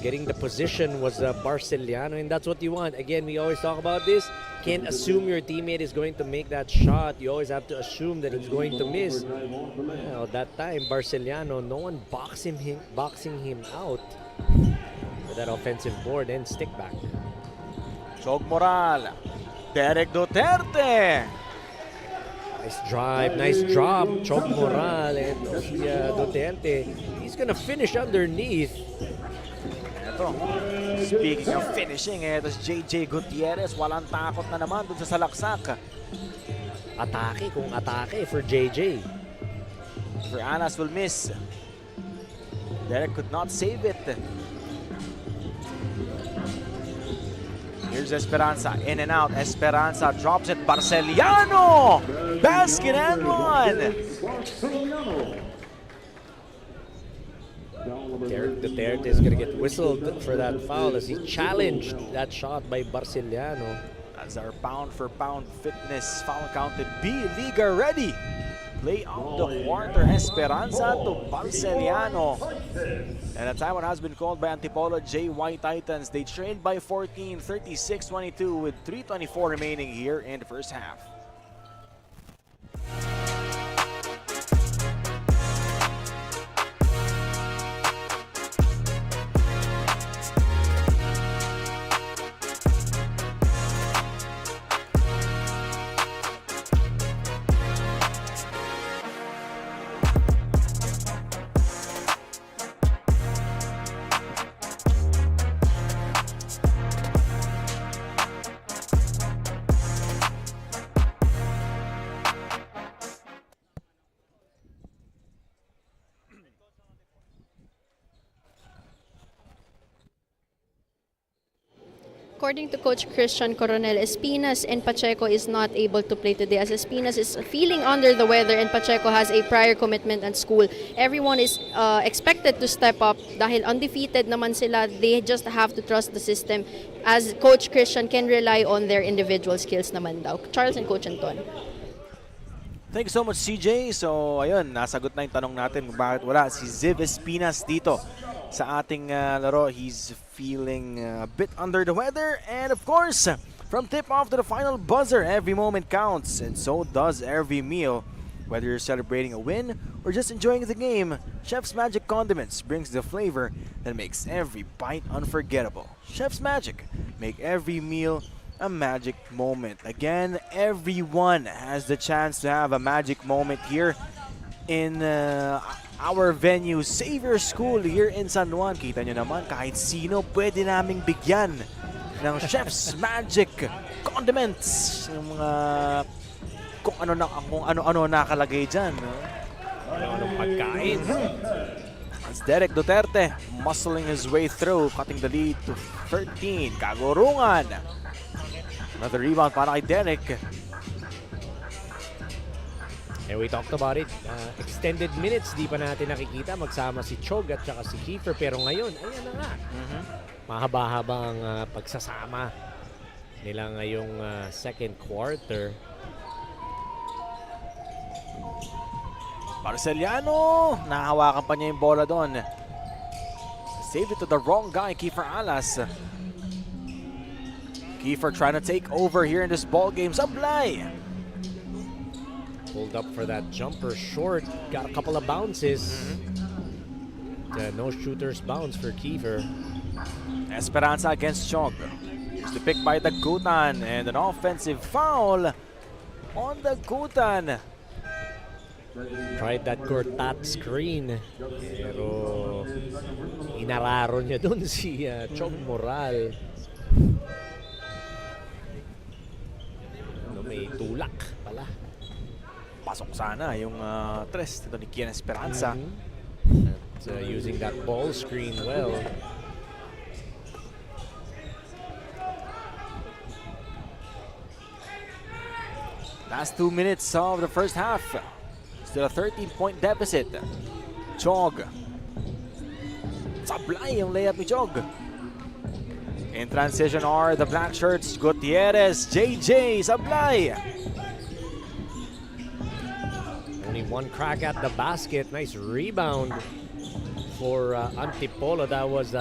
Speaker 5: Getting the position was Barceliano, and that's what you want. Again, we always talk about this. Can't assume your teammate is going to make that shot. You always have to assume that he's going to miss. Well, that time, Barceliano, no one boxing him out with that offensive board and stick back.
Speaker 4: Chog Moral. Derek Duterte.
Speaker 5: Nice drive, nice drop. Chog Moral and Duterte. He's gonna finish underneath.
Speaker 4: Ito. Speaking of finishing, ito si JJ Gutierrez. Walang takot na naman dun sa salaksak.
Speaker 5: Atake kung atake for JJ.
Speaker 4: For Anas will miss. Derek could not save it. Here's Esperanza, in and out. Esperanza drops it. Barceliano! Basket and one!
Speaker 5: Derek Duterte is going to get whistled for that foul as he challenged that shot by Barceliano.
Speaker 4: As our pound-for-pound fitness foul counted B, Liga ready. Play of the quarter, Esperanza to Barceliano. And a timeout has been called by Antipolo JY Titans. They trailed by 14, 36-22 with 3:24 remaining here in the first half.
Speaker 6: According to Coach Christian Coronel, Espinas and Pacheco is not able to play today as Espinas is feeling under the weather and Pacheco has a prior commitment at school. Everyone is expected to step up dahil undefeated naman sila. They just have to trust the system as Coach Christian can rely on their individual skills naman daw. Charles and Coach Anton.
Speaker 4: Thank you so much, CJ. So, ayun, nasagot na yung tanong natin kung bakit wala si Ziv Espinas dito sa ating laro. He's feeling a bit under the weather. And of course, from tip-off to the final buzzer, every moment counts. And so does every meal. Whether you're celebrating a win or just enjoying the game, Chef's Magic Condiments brings the flavor that makes every bite unforgettable. Chef's Magic, make every meal a magic moment. Again, everyone has the chance to have a magic moment here in our venue, Xavier School here in San Juan. Kita nyo naman, kahit sino pwede naming bigyan ng Chef's Magic Condiments. Yung mga kung ano nakalagay dyan.
Speaker 5: Anong pagkain?
Speaker 4: It's Derek Duterte muscling his way through, cutting the lead to 13. Kagurungan. Another rebound para kay Derek.
Speaker 5: And we talked about it. Extended minutes, di pa natin nakikita. Magsama si Chog at saka si Kiefer. Pero ngayon, ayan na nga. Mahaba-haba ang pagsasama nila ngayong second quarter.
Speaker 4: Barceliano, nahawakan pa niya yung bola doon. Saved it to the wrong guy, Kiefer Alas. Kiefer trying to take over here in this ball game. Sablay.
Speaker 5: Pulled up for that jumper short. Got a couple of bounces. No shooters bounce for Kiefer.
Speaker 4: Esperanza against Chog. Here's the pick by the Gutan and an offensive foul on the Gutan.
Speaker 5: Tried that Cortat screen. Pero inararo niya dun si Chog Moral. May tulak pala.
Speaker 4: Pasok sana yung tres dito ni Kian Esperanza.
Speaker 5: At, using that ball screen well.
Speaker 4: Last 2 minutes of the first half. Still a 13-point deficit. Chog. Sablay yung layup ni Chog. In transition are the black shirts, Gutierrez, JJ, Sablay.
Speaker 5: Only one crack at the basket. Nice rebound for Antipolo. That was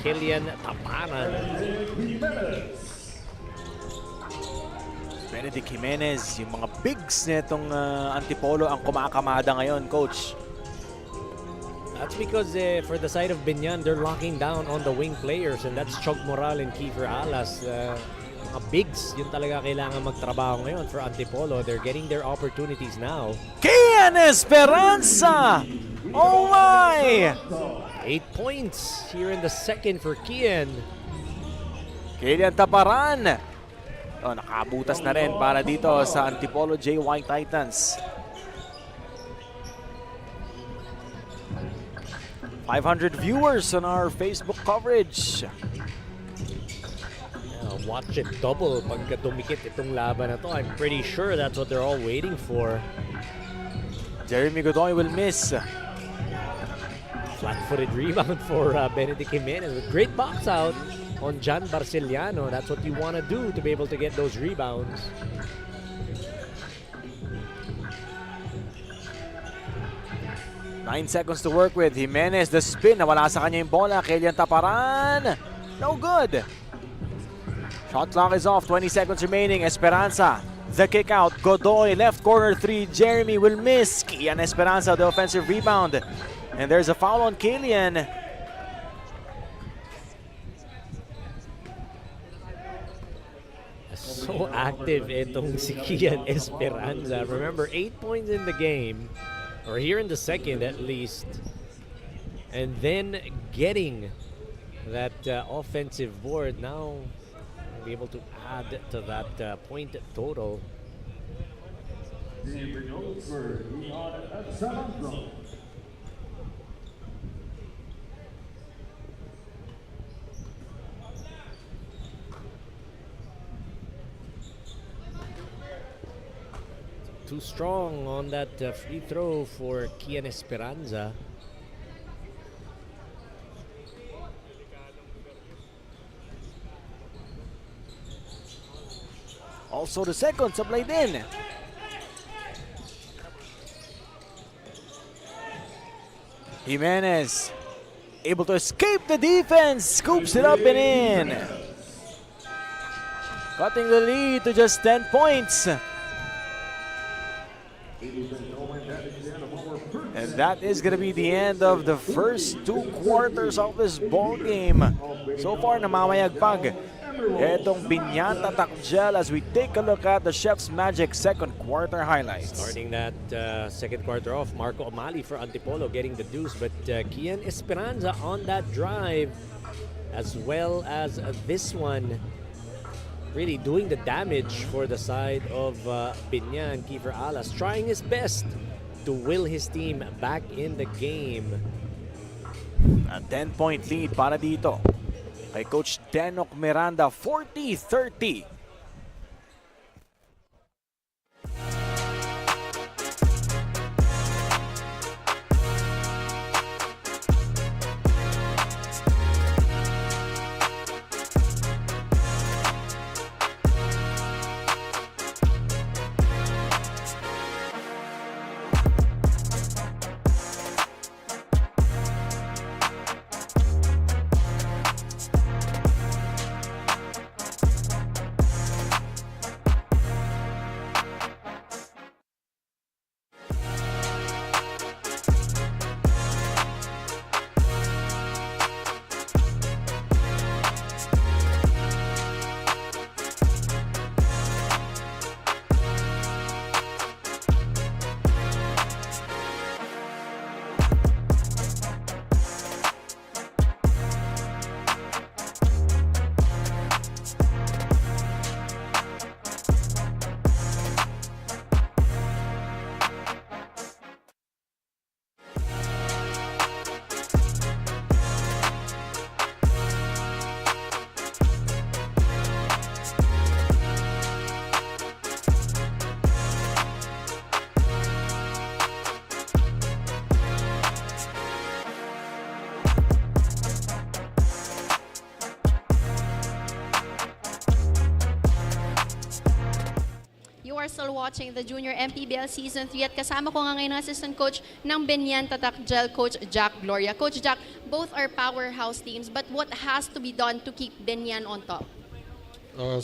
Speaker 5: Kilian Tapanan.
Speaker 4: Benedict Jimenez, yung mga bigs nitong Antipolo ang kumakamada ngayon, Coach.
Speaker 5: That's because for the side of Biñan, they're locking down on the wing players, and that's Chog Moral and Kiefer Alas. Mga bigs, yun talaga kailangan magtrabaho ngayon for Antipolo. They're getting their opportunities now.
Speaker 4: Kian Esperanza! Oh my!
Speaker 5: 8 points here in the second for Kian.
Speaker 4: Kilian Taparan. Oh, nakabutas na rin para dito sa Antipolo JY Titans. 500 viewers on our Facebook coverage.
Speaker 5: Watch it double pagka dumikit itong laban na to. I'm pretty sure that's what they're all waiting for.
Speaker 4: Jeremy Godoy will miss.
Speaker 5: Flat-footed rebound for Benedict Jimenez with great box out on John Barceliano. That's what you want to do to be able to get those rebounds.
Speaker 4: Nine seconds to work with. Jimenez, the spin. Nawala sa kanya yung bola. Kilian Taparan. No good. Shot clock is off. 20 seconds remaining. Esperanza. The kick out. Godoy. Left corner 3. Jeremy will miss. Kian Esperanza, the offensive rebound. And there's a foul on Kilian.
Speaker 5: So active itong si Kian Esperanza. Remember, 8 points in the game. Or here in the second at least, and then getting that offensive board. Now be able to add to that point total. Too strong on that free throw for Kian Esperanza.
Speaker 4: Also the second sablay din. Jimenez able to escape the defense, scoops it up and in. Cutting the lead to just 10 points. And that is going to be the end of the first 2 quarters of this ball game. So far, namamayagpag etong Biñan Tatak Gel as we take a look at the Chef's Magic second quarter highlights.
Speaker 5: Starting that second quarter off, Marco Amali for Antipolo getting the deuce, but Kian Esperanza on that drive, as well as this one, really doing the damage for the side of Biñan. Kiefer Alas trying his best to will his team back in the game.
Speaker 4: A 10-point lead para dito kay Coach Denok Miranda, 40-30.
Speaker 6: watching the Junior MPBL Season 3 at kasama ko nga ngayon ang assistant coach ng Biñan Tatak Gel, Coach Jack Gloria. Coach Jack, both are powerhouse teams, but what has to be done to keep Biñan on top?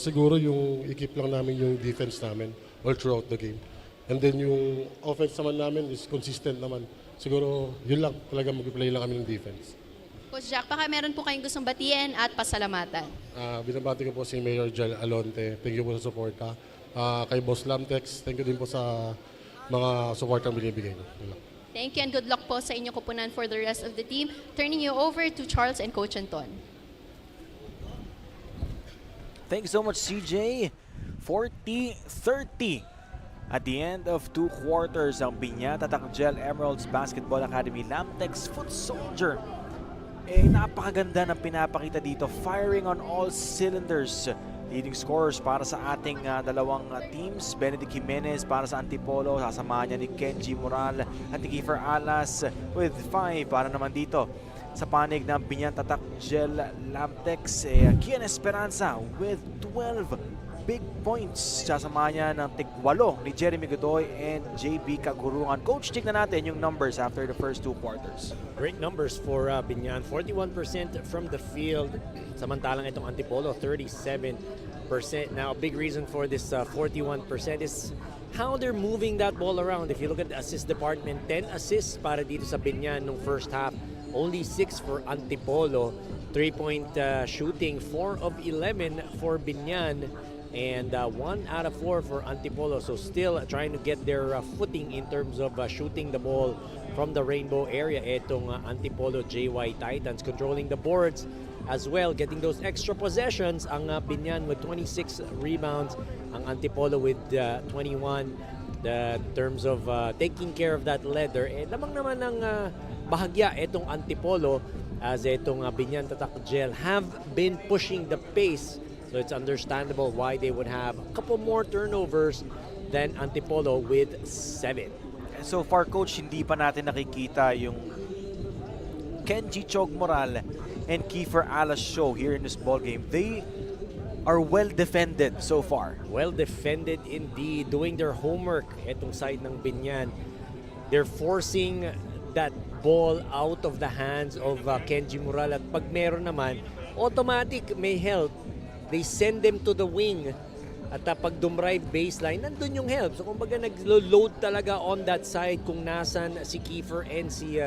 Speaker 8: Siguro yung i-keep lang namin yung defense namin all throughout the game. And then yung offense naman namin is consistent naman. Siguro yun lang, talaga mag-play lang kami ng defense.
Speaker 6: Coach Jack, baka meron po kayong gustong batiin at pasalamatan.
Speaker 8: Binabati ko po si Mayor Jel Alonte. Thank you po sa suporta. Kay Boss Lamtex, thank you din po sa mga support ang binibigay niyo.
Speaker 6: Thank you and good luck po sa inyong kupunan for the rest of the team. Turning you over to Charles and Coach Anton.
Speaker 4: Thank you so much, CJ. 40-30. At the end of 2 quarters, ang Biñan Tatak Gel Emeralds Basketball Academy Lamtex Foot Soldier. Napakaganda ng pinapakita dito. Firing on all cylinders. Leading scorers para sa ating dalawang teams. Benedict Jimenez para sa Antipolo. Sasamahan niya ni Kenji Moral at ni Kiefer Alas with 5 para naman dito. Sa panig ng Biñan Tatak Gel Lamtex, Kian Esperanza with 12 big points. Sasamahan niya ng tig-8 ni Jeremy Godoy and JB Kagurungan. Coach, tignan natin yung numbers after the first 2 quarters.
Speaker 5: Great numbers for Biñan. 41% from the field. Samantalang itong Antipolo, 37%. Now, a big reason for this 41% is how they're moving that ball around. If you look at the assist department, 10 assists para dito sa Biñan nung first half. Only 6 for Antipolo. 3-point shooting, 4 of 11 for Biñan. And 1 out of 4 for Antipolo. So still trying to get their footing in terms of shooting the ball from the rainbow area. Etong Antipolo JY Titans controlling the boards as well, getting those extra possessions. Ang Biñan with 26 rebounds, ang Antipolo with 21. In terms of taking care of that leather, lamang naman ng bahagya etong Antipolo as etong Biñan Tatak Gel have been pushing the pace. So it's understandable why they would have a couple more turnovers than Antipolo with 7.
Speaker 4: So far, Coach, hindi pa natin nakikita yung Kenji Chog Moral and Kiefer Alas show here in this ball game. They are well defended so far.
Speaker 5: Well defended indeed, doing their homework etong side ng Biñan. They're forcing that ball out of the hands of Kenji Moral at pag meron naman, automatic may help. They send them to the wing at pag dumrive baseline, nandun yung help. So kumbaga nag-load talaga on that side kung nasan si Kiefer and si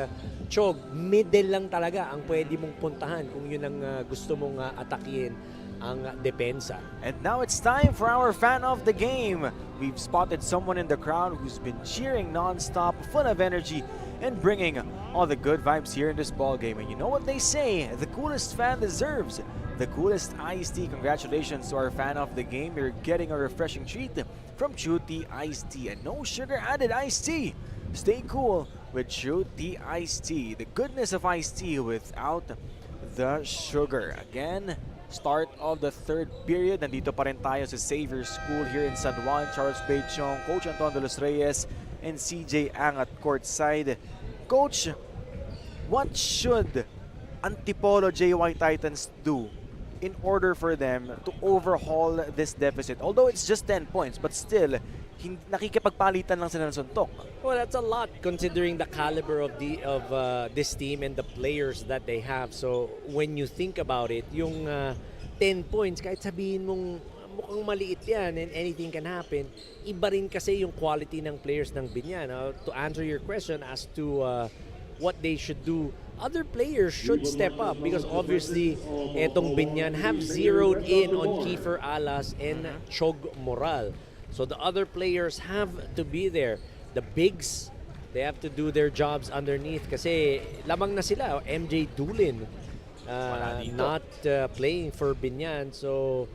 Speaker 5: Chog. Middle lang talaga ang pwede mong puntahan kung yun ang gusto mong atakihin ang depensa.
Speaker 4: And now it's time for our fan of the game. We've spotted someone in the crowd who's been cheering non-stop, full of energy, and bringing all the good vibes here in this ball game. And you know what they say, the coolest fan deserves the coolest iced tea. Congratulations to our fan of the game. You're getting a refreshing treat from True Tea Iced Tea, and no sugar added iced tea. Stay cool with True Tea Iced Tea. The goodness of iced tea without the sugar. Again, start of the 3rd period. Nandito pa rin tayo sa Xavier School here in San Juan. Charles Pechong, Coach Anton de los Reyes, and CJ Ang at courtside. Coach, what should Antipolo JY Titans do in order for them to overhaul this deficit? Although it's just 10 points, but still, nakikipagpalitan lang sila ng suntok.
Speaker 5: Well, that's a lot considering the caliber of this team and the players that they have. So when you think about it, yung 10 points, kahit sabihin mong mukhang maliit yan and anything can happen, iba rin kasi yung quality ng players ng Biñan. To answer your question as to what they should do, other players should step up because obviously etong Biñan have zeroed in on Kiefer Alas and Chog Moral. So the other players have to be there. The bigs, they have to do their jobs underneath kasi lamang na sila. MJ Dulin not playing for Biñan, so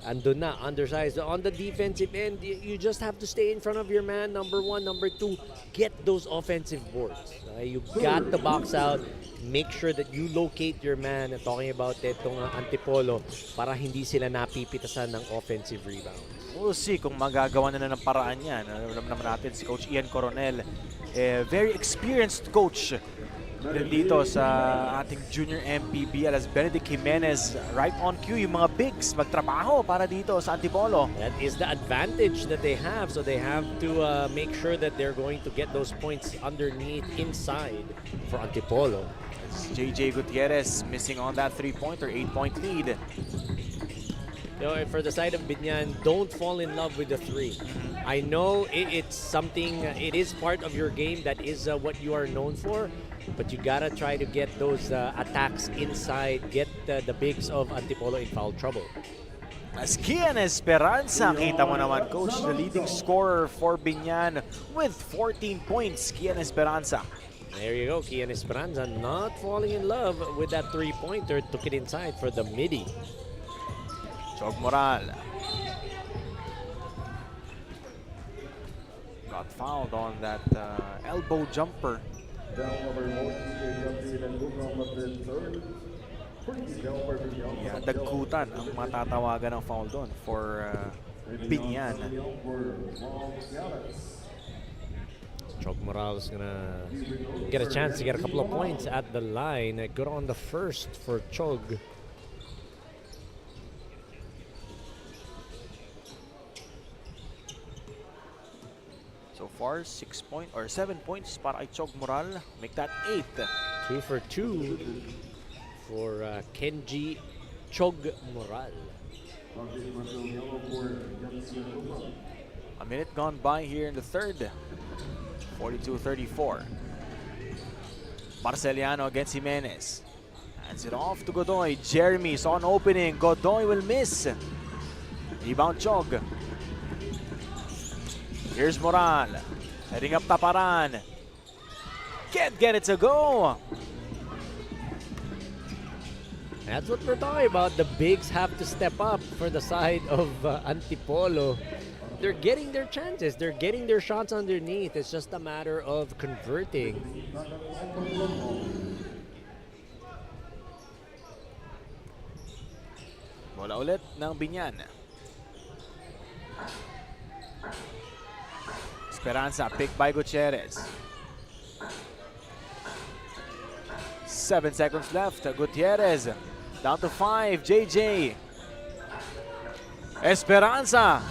Speaker 5: andun na, undersized. On the defensive end, you just have to stay in front of your man, number 1, number 2. Get those offensive boards. You got the box out. Make sure that you locate your man. Talking about itong Antipolo para hindi sila napipitasan ng offensive rebound.
Speaker 4: We'll see kung magagawa na ng paraan yan. Alam naman natin si Coach Ian Coronel, a very experienced coach rin dito sa ating junior MPBL as Benedict Jimenez right on cue yung mga bigs magtrabaho para dito sa Antipolo.
Speaker 5: That is the advantage that they have. So they have to make sure that they're going to get those points underneath, inside for Antipolo.
Speaker 4: JJ Gutierrez missing on that 3-pointer, 8-point lead.
Speaker 5: You know, and for the side of Biñan, don't fall in love with the three. I know it's something, it is part of your game, that is what you are known for, but you gotta try to get those attacks inside, get the bigs of Antipolo in foul trouble.
Speaker 4: As Kian Esperanza, kita mo naman coach, the leading scorer for Biñan with 14 points, Kian Esperanza.
Speaker 5: There you go, Kian Esperanza not falling in love with that three-pointer, took it inside for the midi.
Speaker 4: Chog Moral got fouled on that elbow jumper. Yeah, dagkutan ang matatawagan ng foul doon for Biñan.
Speaker 5: Chog Morales gonna get a chance to get a couple of points at the line. Good on the first for Chog.
Speaker 4: So far, 7 points para kay Chog Moral. Make that 8.
Speaker 5: 2 for 2 for Kenji Chog Moral.
Speaker 4: A minute gone by here in the third. 42-34. Marceliano against Jimenez. Hands it off to Godoy. Jeremy saw an opening. Godoy will miss. Rebound Chog. Here's Moral. Heading up Taparan. Can't get it to go.
Speaker 5: That's what we're talking about. The bigs have to step up for the side of Antipolo. They're getting their chances. They're getting their shots underneath. It's just a matter of converting.
Speaker 4: Bola ulit ng Biñan. Esperanza picked by Gutierrez. 7 seconds left. Gutierrez down to 5. JJ. Esperanza.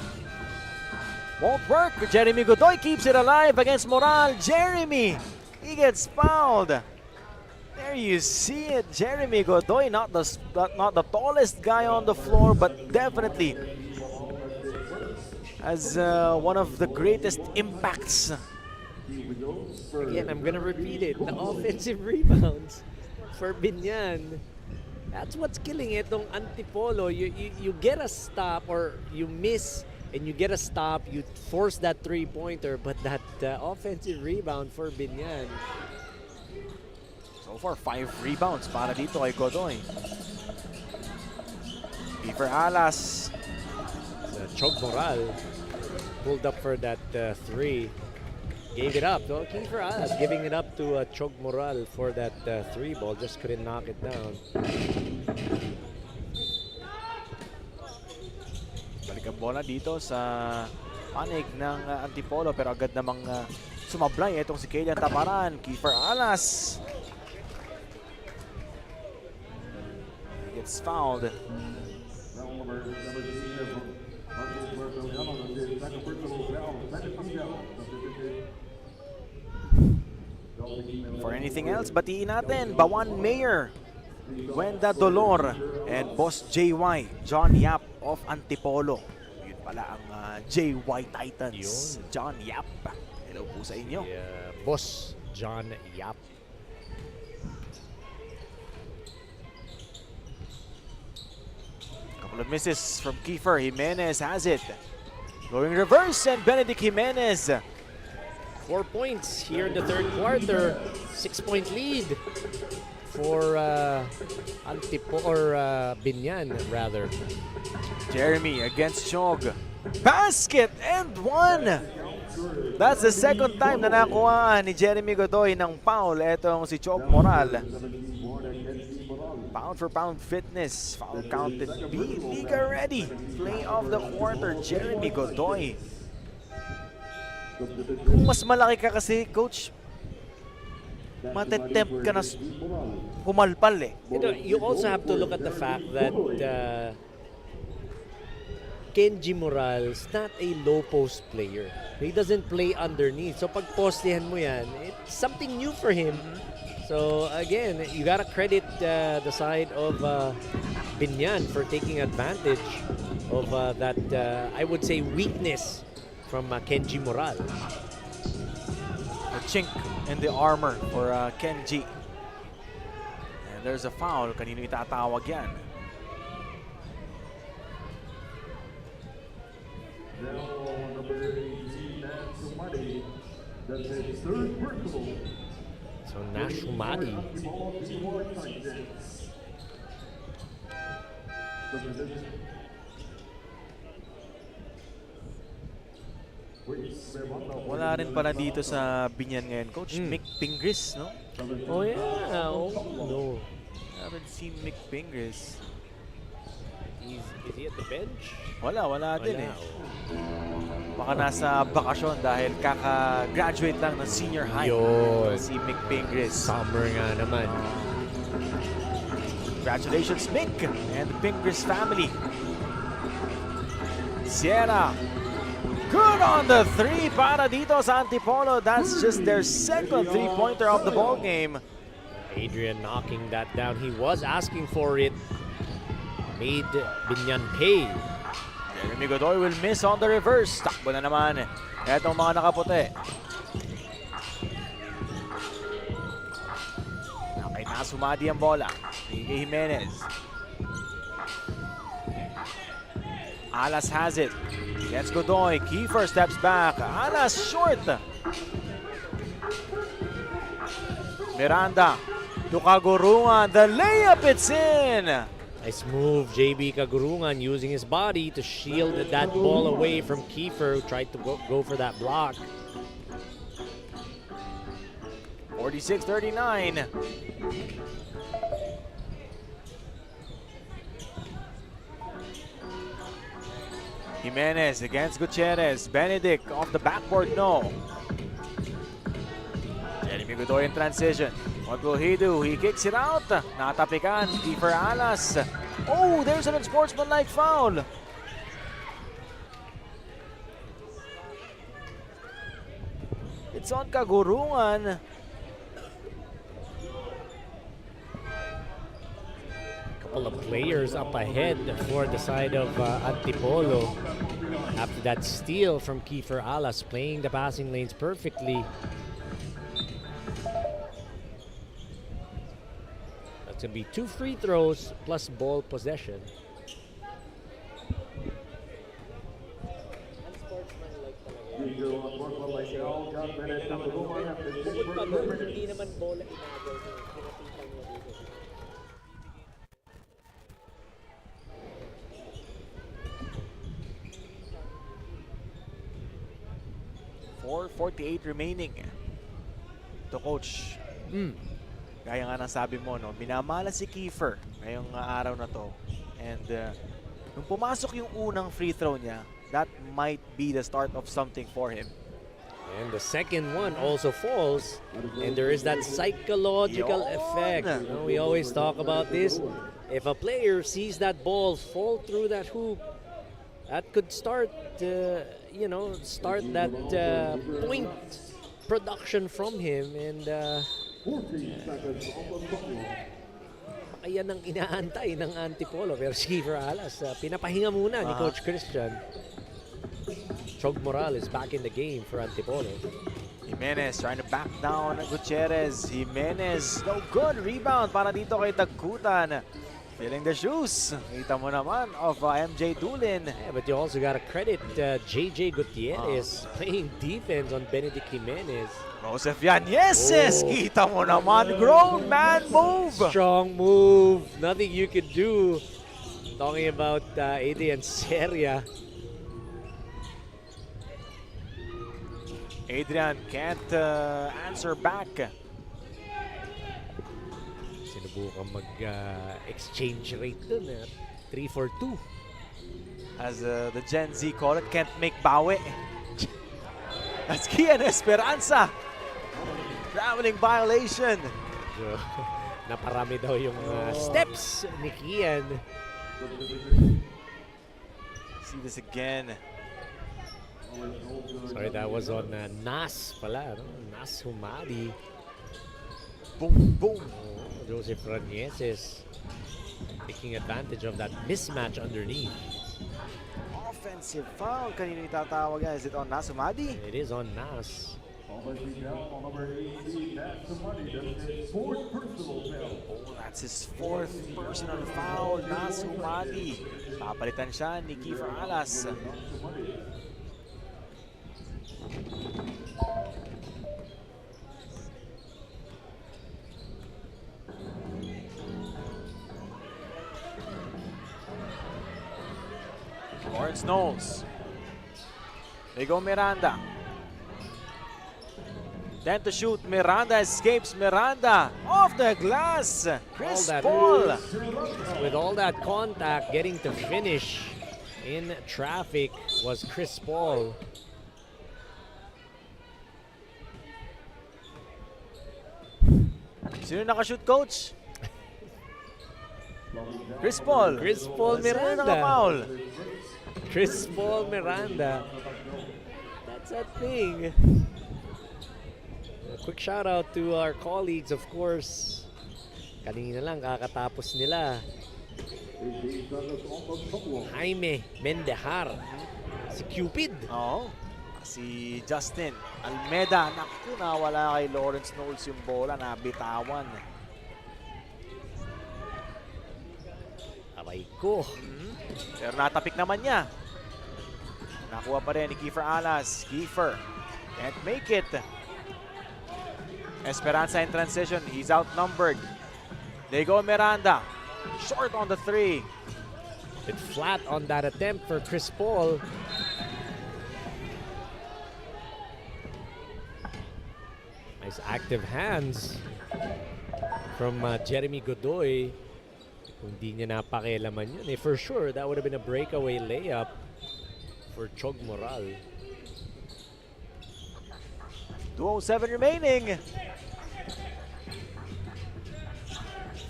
Speaker 4: Won't work. Jeremy Godoy keeps it alive against Moral. Jeremy. He gets fouled. There you see it. Jeremy Godoy, not the tallest guy on the floor, but definitely as one of the greatest impacts.
Speaker 5: Again, I'm gonna repeat it. The offensive rebounds for Biñan. That's what's killing itong Antipolo. You get a stop or you miss and you get a stop, you force that three-pointer, but that offensive rebound for Biñan.
Speaker 4: So far, 5 rebounds para dito kay Godoy. Kiefer Alas.
Speaker 5: Chog Moral pulled up for that three. Gave it up. So Kiefer Alas giving it up to Chog Moral for that three ball. Just couldn't knock it down.
Speaker 4: Balik ang bola dito sa panig ng Antipolo, pero agad namang sumablay itong si Kelian Taparan. Kiefer Alas gets fouled. For anything else, batiin natin Bawan Mayor, Gwenda Dolor, and Boss JY, John Yap of Antipolo. Yun pala ang JY Titans.
Speaker 5: Yun.
Speaker 4: John Yap. Hello po sa inyo.
Speaker 5: Boss John Yap.
Speaker 4: Couple of misses from Kiefer. Jimenez has it. Going reverse, and Benedict Jimenez.
Speaker 5: 4 points here in the third quarter. 6-point lead for Biñan rather.
Speaker 4: Jeremy against Chog. Basket and one! That's the second time na nakuha ni Jeremy Godoy ng foul. Etong si Chog Moral. Pound for pound fitness. Foul counted. Liga ready. Play of the quarter. Jeremy Godoy. Kung mas malaki ka kasi, coach, matetempt ka na pumalpal eh.
Speaker 5: You also have to look at the fact that Kenji Moral's not a low post player. He doesn't play underneath. So pag postehan mo yan, it's something new for him. So again, you gotta credit the side of Biñan for taking advantage of that, I would say, weakness from Kenji Moral.
Speaker 4: A chink in the armor for Kenji. And there's a foul. Kanino itatawag yan?
Speaker 7: Now, number 18, Nansumadi. That's his third personal.
Speaker 5: So Nashumadi.
Speaker 4: Wala rin pala dito sa Biñan ngayon, Coach. Mick Pingris, no?
Speaker 5: Oh yeah, oh no.
Speaker 4: Haven't seen Mick Pingris.
Speaker 5: Is he at the bench?
Speaker 4: Wala din eh.
Speaker 5: Oh.
Speaker 4: Baka nasa bakasyon dahil kaka-graduate lang ng senior high.
Speaker 5: Yun.
Speaker 4: Si Mick Pingris.
Speaker 5: Summer nga naman.
Speaker 4: Congratulations, Mick and the Pingris family. Sierra. Good on the three para dito sa Antipolo. That's just their second three-pointer of the ball game.
Speaker 5: Adrian knocking that down. He was asking for it. Made Biñan pay.
Speaker 4: Jeremy Godoy will miss on the reverse. Takbo na naman etong mga nakaputi. Okay na sumadi ang bola. Kay Jimenez. Alas has it. Gets Godoy. Kiefer steps back. Alas short. Miranda. To Kagurungan. The layup, it's in.
Speaker 5: Nice move, JB Kagurungan using his body to shield that ball away from Kiefer, who tried to go for that block.
Speaker 4: 46-39. Jimenez against Gutierrez. Benedict off the backboard, no. Jeremy Godoy in transition. What will he do? He kicks it out. Natapikan. Kiefer Alas. Oh, there's an unsportsmanlike foul. It's on Kagurungan.
Speaker 5: Couple of players up ahead for the side of Antipolo. After that steal from Kiefer Alas, playing the passing lanes perfectly. To be 2 free throws plus ball possession. Hindi naman bola inagaw niya. Pinatipan niya dito.
Speaker 4: 4:48 remaining. To Coach. Gaya nga ng sabi mo, no, minamala si Kiefer ngayong araw na to. And nung pumasok yung unang free throw niya, that might be the start of something for him.
Speaker 5: And the second one also falls, and there is that psychological effect. You know, we always talk about this. If a player sees that ball fall through that hoop, that could start, start that point production from him. And ayan ang inaantay ng Antipolo. Pero si Kiefer Alas, pinapahinga muna ni Coach Christian. Chog Moral is back in the game for Antipolo.
Speaker 4: Jimenez trying to back down Gutierrez. Jimenez, no good. Rebound para dito kay Tagkutan. Feeling the shoes. Kita mo naman of MJ Dulin.
Speaker 5: Yeah, but you also got to credit JJ Gutierrez playing defense on Benedict Jimenez.
Speaker 4: Joseph Yanyeses, kita mo naman. Grown man move.
Speaker 5: Strong move. Nothing you could do. Talking about Adrian Seria.
Speaker 4: Adrian can't answer back.
Speaker 5: Sinubukan mag-exchange rate dun. 3 for 2.
Speaker 4: As the Gen Z call it, can't make bawi. That's Kian Esperanza. Traveling violation.
Speaker 5: So, naparami daw yung steps ni Kian.
Speaker 4: See this again.
Speaker 5: Sorry, that was on Nas pala. No? Nas Humadi.
Speaker 4: Boom, boom.
Speaker 5: Joseph Ranieses taking advantage of that mismatch underneath.
Speaker 4: Offensive foul. Kanino itatawag yan? Is it on Nasumadi?
Speaker 5: It is on Nas.
Speaker 7: Offensive foul on number 18, that's somebody. That's his fourth personal foul.
Speaker 4: Oh, that's his fourth personal foul. Nasumadi. Papalitan siya ni Kiefer Alas. Lawrence Knowles. They go Miranda. Then to shoot, Miranda escapes. Miranda off the glass. Chris Paul.
Speaker 5: With all that contact, getting to finish in traffic was Chris Paul.
Speaker 4: Sino nakashoot, coach? Chris Paul.
Speaker 5: Chris Paul
Speaker 4: Sino
Speaker 5: Miranda.
Speaker 4: nakafoul?
Speaker 5: Chris Paul Miranda. That's a thing. A quick shout out to our colleagues, of course. Kanina lang kakatapos nila. Jaime Mendehar. Si Cupid.
Speaker 4: Oo. Si Justin Almeda. Naku, nawala kay Lawrence Knowles yung bola. Nabitawan.
Speaker 5: Abay ko.
Speaker 4: Pero natapik naman niya. Nakuha pa rin ni Kiefer Alas. Kiefer can't make it. Esperanza in transition. He's outnumbered. They go Miranda. Short on the three.
Speaker 5: Bit flat on that attempt for Chris Paul. Nice active hands from Jeremy Godoy. Kung di niya napakialaman yun, for sure, that would have been a breakaway layup for Chog Moral.
Speaker 4: 2:07 remaining.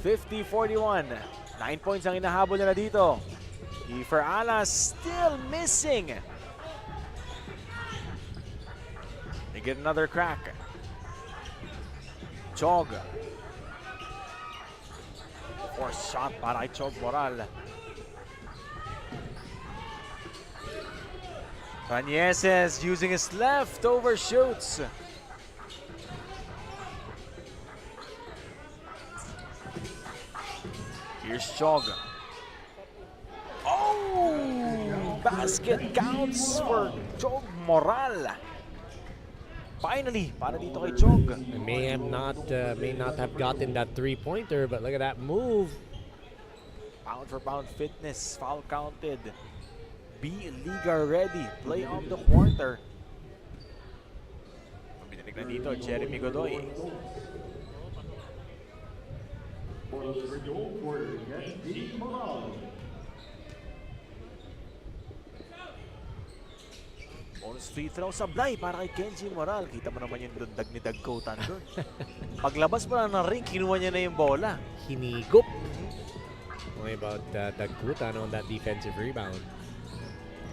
Speaker 4: 50-41. 9 points ang inahabol nila dito. Kiefer Alas still missing. They get another crack. Chog. Forced shot para kay Chog Moral. Ranieses using his leftover shoots. Here's Chog. Oh! Basket counts for Chog Moral. Finally, para dito kay Chog.
Speaker 5: May not have gotten that three-pointer, but look at that move.
Speaker 4: Pound for pound fitness, foul counted. Be Liga ready, play on the quarter. Pabitinig na dito, Jeremy Godoy. Bonus free throw sablay para kay Kenji Moral. Kita mo naman yung dundag ni Dagkotan doon. Paglabas mo lang ng ring, kinuha niya na yung bola.
Speaker 5: Hinigop. Only about Dagkutan on that defensive rebound.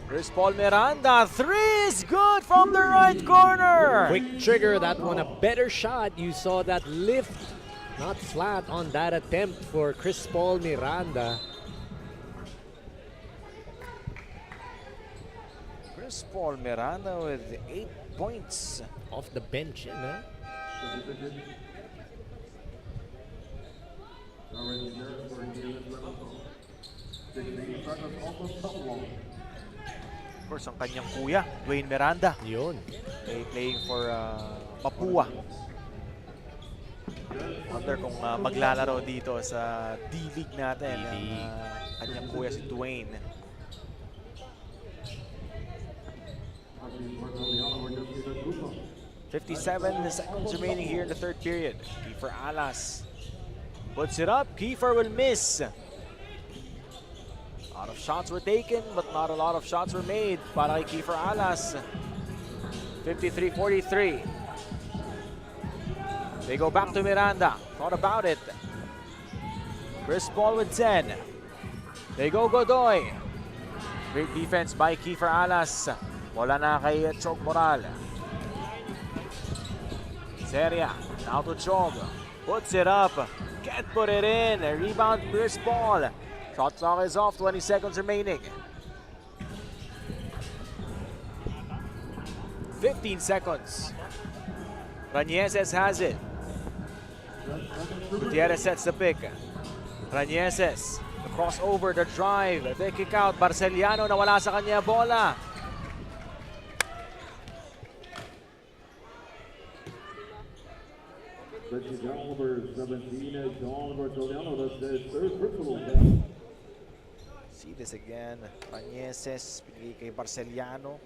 Speaker 4: Chris Paul Miranda, three is good from the right corner.
Speaker 5: Quick trigger, that one a better shot. You saw that lift, not flat on that attempt for Chris Paul Miranda.
Speaker 4: Chris Paul Miranda with 8 points.
Speaker 5: Off the bench, huh?
Speaker 4: Of course, ang kanyang kuya, Dwayne Miranda.
Speaker 5: Yun.
Speaker 4: Playing for Papua. Wonder kung maglalaro dito sa D-League natin.
Speaker 5: D-League.
Speaker 4: Ang kanyang kuya si Dwayne. $57 seconds remaining here in the third period. Kiefer Alas puts it up. Kiefer will miss. A lot of shots were taken, but not a lot of shots were made para kay Kiefer Alas. 53-43. They go back to Miranda. Thought about it. Chris Paul with 10. They go Godoy. Great defense by Kiefer Alas. Wala na kay Chog Moral. Seria. Now to Chog. Puts it up. Can't put it in. A rebound, Chris Paul. Shot clock is off. 20 seconds remaining. 15 seconds. Ranieses has it. Gutierrez sets the pick. Ranieses. The crossover, the drive. The kick out. Barceliano nawala sa kanya bola.
Speaker 7: That's number 17, John Bartoliano. That's his third personal foul.
Speaker 4: See this again. Ranieses, pinili kay Barceliano.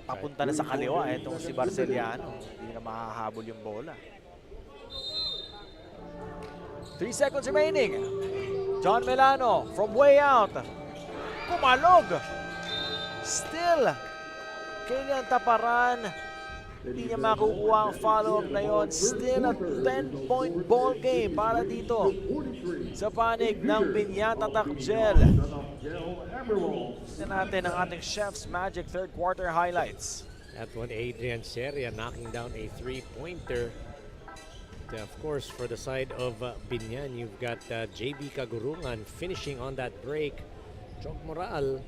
Speaker 4: Papunta na sa kaliwa itong si Barceliano. Hindi na mahahabol yung bola. 3 seconds remaining. John Melano from way out. Kumalog. Still. Kailan Taparan. Hindi niya makukuha ang follow-up na yon. Still a 10-point ball game para dito sa panig ng Biñan Tatak Gel. Tignan natin ang ating Chef's Magic third quarter highlights.
Speaker 5: That one, Adrian Seria knocking down a three-pointer. Of course, for the side of Biñan, you've got JB Kagurungan finishing on that break. Chog Moral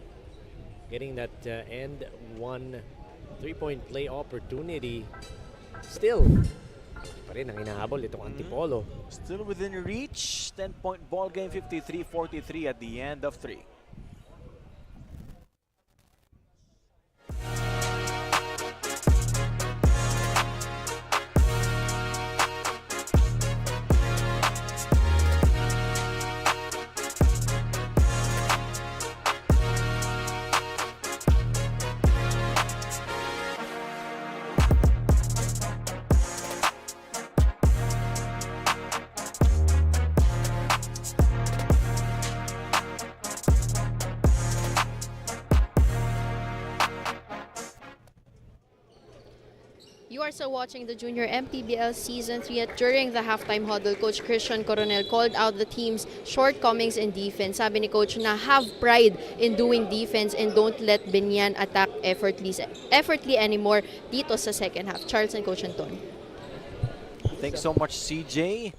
Speaker 5: getting that end one three-point play opportunity. Still, pa rin ang hinahabol itong Antipolo.
Speaker 4: Still within reach. 10-point ball game, 53-43 at the end of 3.
Speaker 6: You are still watching the Junior MPBL Season 3 at during the halftime huddle, Coach Christian Coronel called out the team's shortcomings in defense. Sabi ni Coach na have pride in doing defense and don't let Biñan attack effortlessly anymore dito sa second half. Charles and Coach Anton.
Speaker 4: Thanks so much, CJ.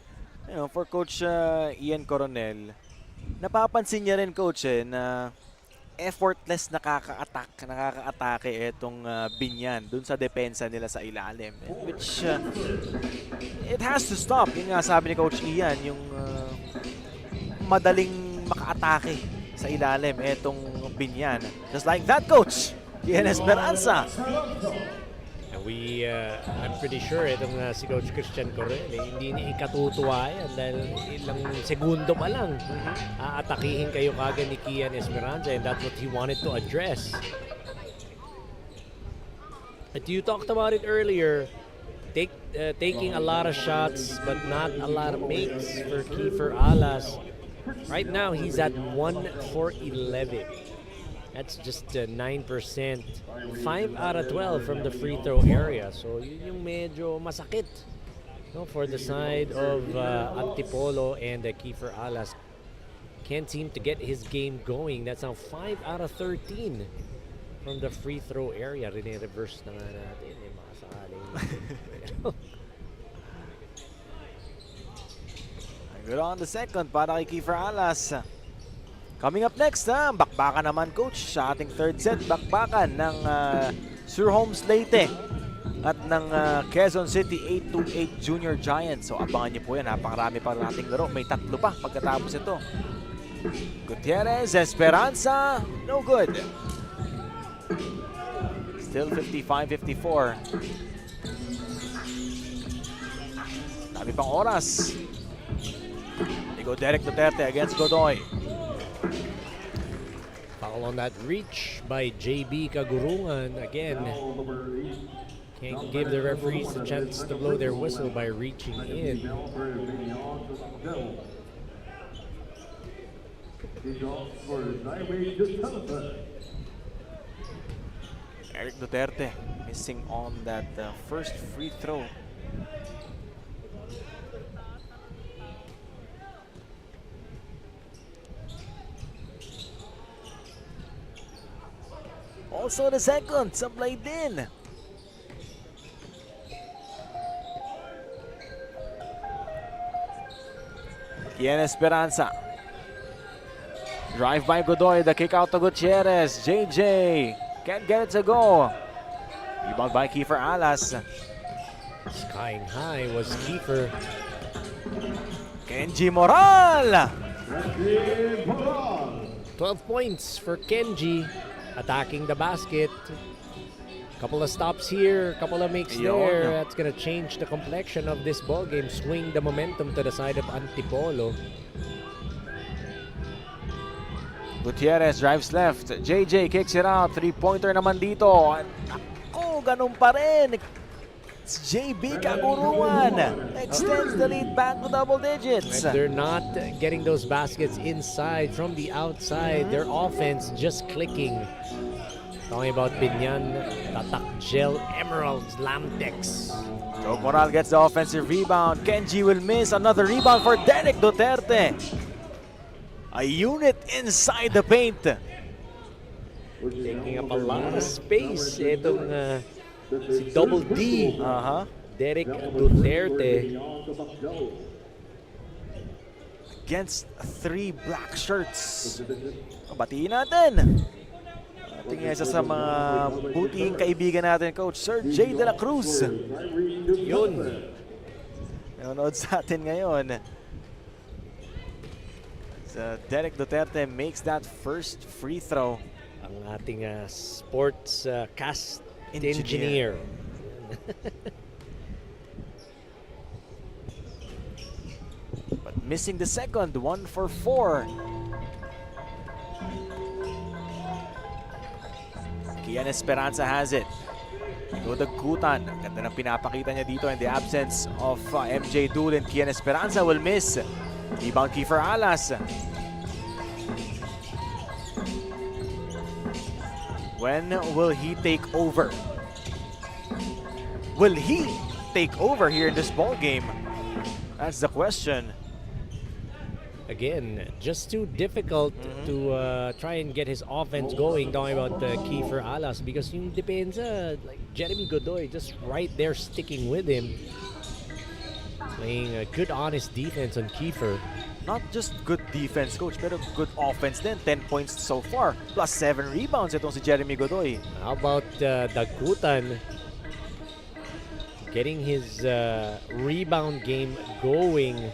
Speaker 4: You know, for Coach Ian Coronel, napapansin niya rin, Coach, na effortless nakaka-atake itong Biñan dun sa depensa nila sa ilalim. Which, it has to stop. Yun nga sabi ni Coach Ian, yung madaling maka-atake sa ilalim itong Biñan. Just like that, Coach! Ian Esperanza!
Speaker 5: I'm pretty sure itong si Coach Christian Correl, hindi niya ikatutuwa yan dahil ilang segundo pa lang aatakihin kayo kagad ni Kian Esperanza, and that's what he wanted to address. But you talked about it earlier, taking a lot of shots but not a lot of makes for Kiefer Alas. Right now he's at 1 for 11. That's just 9%. 5 out of 12 from the free throw area. So yun yung medyo masakit, no, for the side of Antipolo and Kiefer Alas. Can't seem to get his game going. That's now 5 out of 13 from the free throw area. Rene-reverse na nga natin. Makasakaling.
Speaker 4: Good on the second para kay Kiefer Alas. Coming up next, bakbakan naman, Coach, sa ating third set. Bakbakan ng Sir Holmes Leyte at ng Quezon City 828 Junior Giants. So abangan niyo po yan, napakarami pa nating laro. May 3 pa pagkatapos ito. Gutierrez, Esperanza, no good. Still 55-54. Dami pang oras. They go Derek Duterte against Godoy.
Speaker 5: Foul on that reach by JB Kagurungan. Again, can't give the referees a chance to blow their whistle by reaching in.
Speaker 4: Eric Duterte Missing on that first free throw. Also the second, sablay din. Kian Esperanza. Drive by Godoy, the kick out to Gutierrez. JJ can't get it to go. Rebound by Kiefer Alas.
Speaker 5: Skying high was Kiefer.
Speaker 4: Kenji Moral.
Speaker 5: 12 points for Kenji. Attacking the basket. Couple of stops here, couple of makes there. That's gonna change the complexion of this ball game. Swing the momentum to the side of Antipolo.
Speaker 4: Gutierrez drives left. JJ kicks it out. Three-pointer naman dito. Ako, ganun pa rin. It's JB Kaguruan. Extends the lead back to double digits.
Speaker 5: They're not getting those baskets inside from the outside. Their offense just clicking. Talking about Biñan Tatak, Gel, Emeralds, Lamtex.
Speaker 4: Joe Moral gets the offensive rebound. Kenji will miss. Another rebound for Derek Duterte. A unit inside the paint.
Speaker 5: Taking up a lot of space. Itong si Double D. Derek Duterte.
Speaker 4: Against three black shirts. Batiin natin. Tingin isa sa mga buting kaibigan natin, Coach Sir J. De La Cruz.
Speaker 5: Yun.
Speaker 4: Nanonood sa atin ngayon. So Derek Duterte makes that first free throw.
Speaker 5: Ang ating sports cast engineer.
Speaker 4: But missing the second, 1 for 4. Kian Esperanza has it. To the Gutan. Ganda ng pinapakita niya dito in the absence of MJ Dulin. Kian Esperanza will miss. Rebound Kiefer Alas. When will he take over? Will he take over here in this ball game? That's the question.
Speaker 5: Again, just too difficult to try and get his offense going. Talking about Kiefer Alas because yung depensa, like Jeremy Godoy, just right there sticking with him. Playing a good, honest defense on Kiefer.
Speaker 4: Not just good defense, Coach, pero good offense din. 10 points so far, plus 7 rebounds itong si Jeremy Godoy.
Speaker 5: How about Dagutan getting his rebound game going?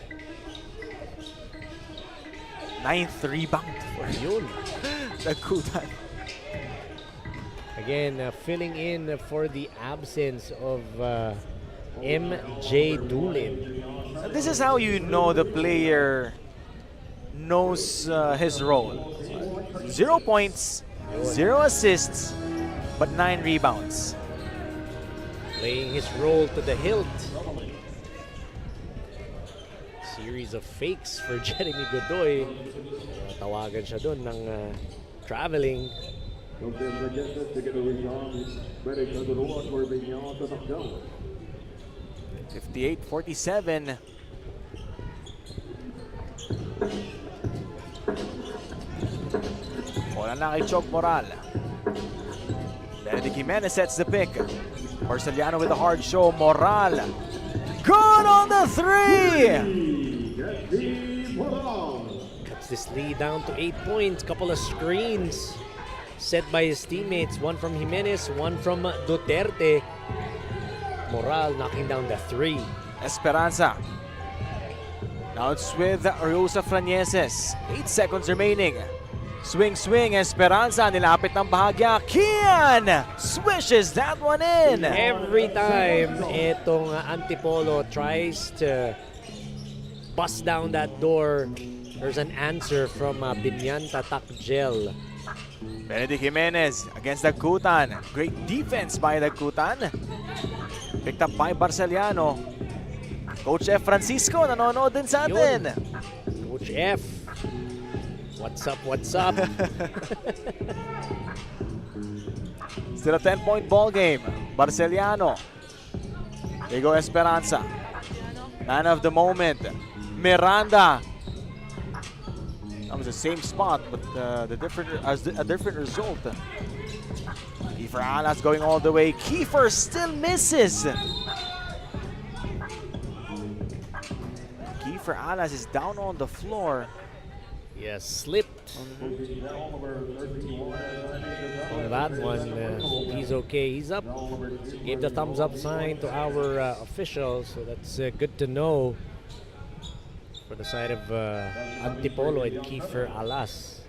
Speaker 4: 9th rebound for
Speaker 5: Yun.
Speaker 4: Dagutan.
Speaker 5: Again, filling in for the absence of MJ Dulin.
Speaker 4: This is how you know the player knows his role. 0 points, 0 assists, but 9 rebounds.
Speaker 5: Playing his role to the hilt. Series of fakes for Jeremy Godoy. Tawagan siya doon ng traveling.
Speaker 4: 58-47. Wala na kay Chok Moral. Benedict Jimenez sets the pick. Marceliano with a hard show. Moral. Good on the three!
Speaker 5: Cuts this lead down to 8 points. Couple of screens set by his teammates. One from Jimenez, one from Duterte. Moral knocking down the three.
Speaker 4: Esperanza. Now it's with Rosa Franieses. 8 seconds remaining. Swing, swing, Esperanza. Nilapit ng bahagya. Kian swishes that one in.
Speaker 5: Every time itong Antipolo tries to bust down that door, there's an answer from Biñan Tatak Gel.
Speaker 4: Benedict Jimenez against Dagutan. Great defense by Dagutan. Picked up by Barceliano. Coach F. Francisco nanonood din sa atin.
Speaker 5: Coach F. What's up, what's up?
Speaker 4: Still a 10-point ball game. Barceliano. Diego Esperanza. Man of the moment. Miranda. That was the same spot, but a different result. Kiefer Alas going all the way. Kiefer still misses. Kiefer Alas is down on the floor.
Speaker 5: Yes, slipped on that one. He's okay. He's up. Gave the thumbs up sign to our officials, so that's good to know for the side of Antipolo and Kiefer Alas.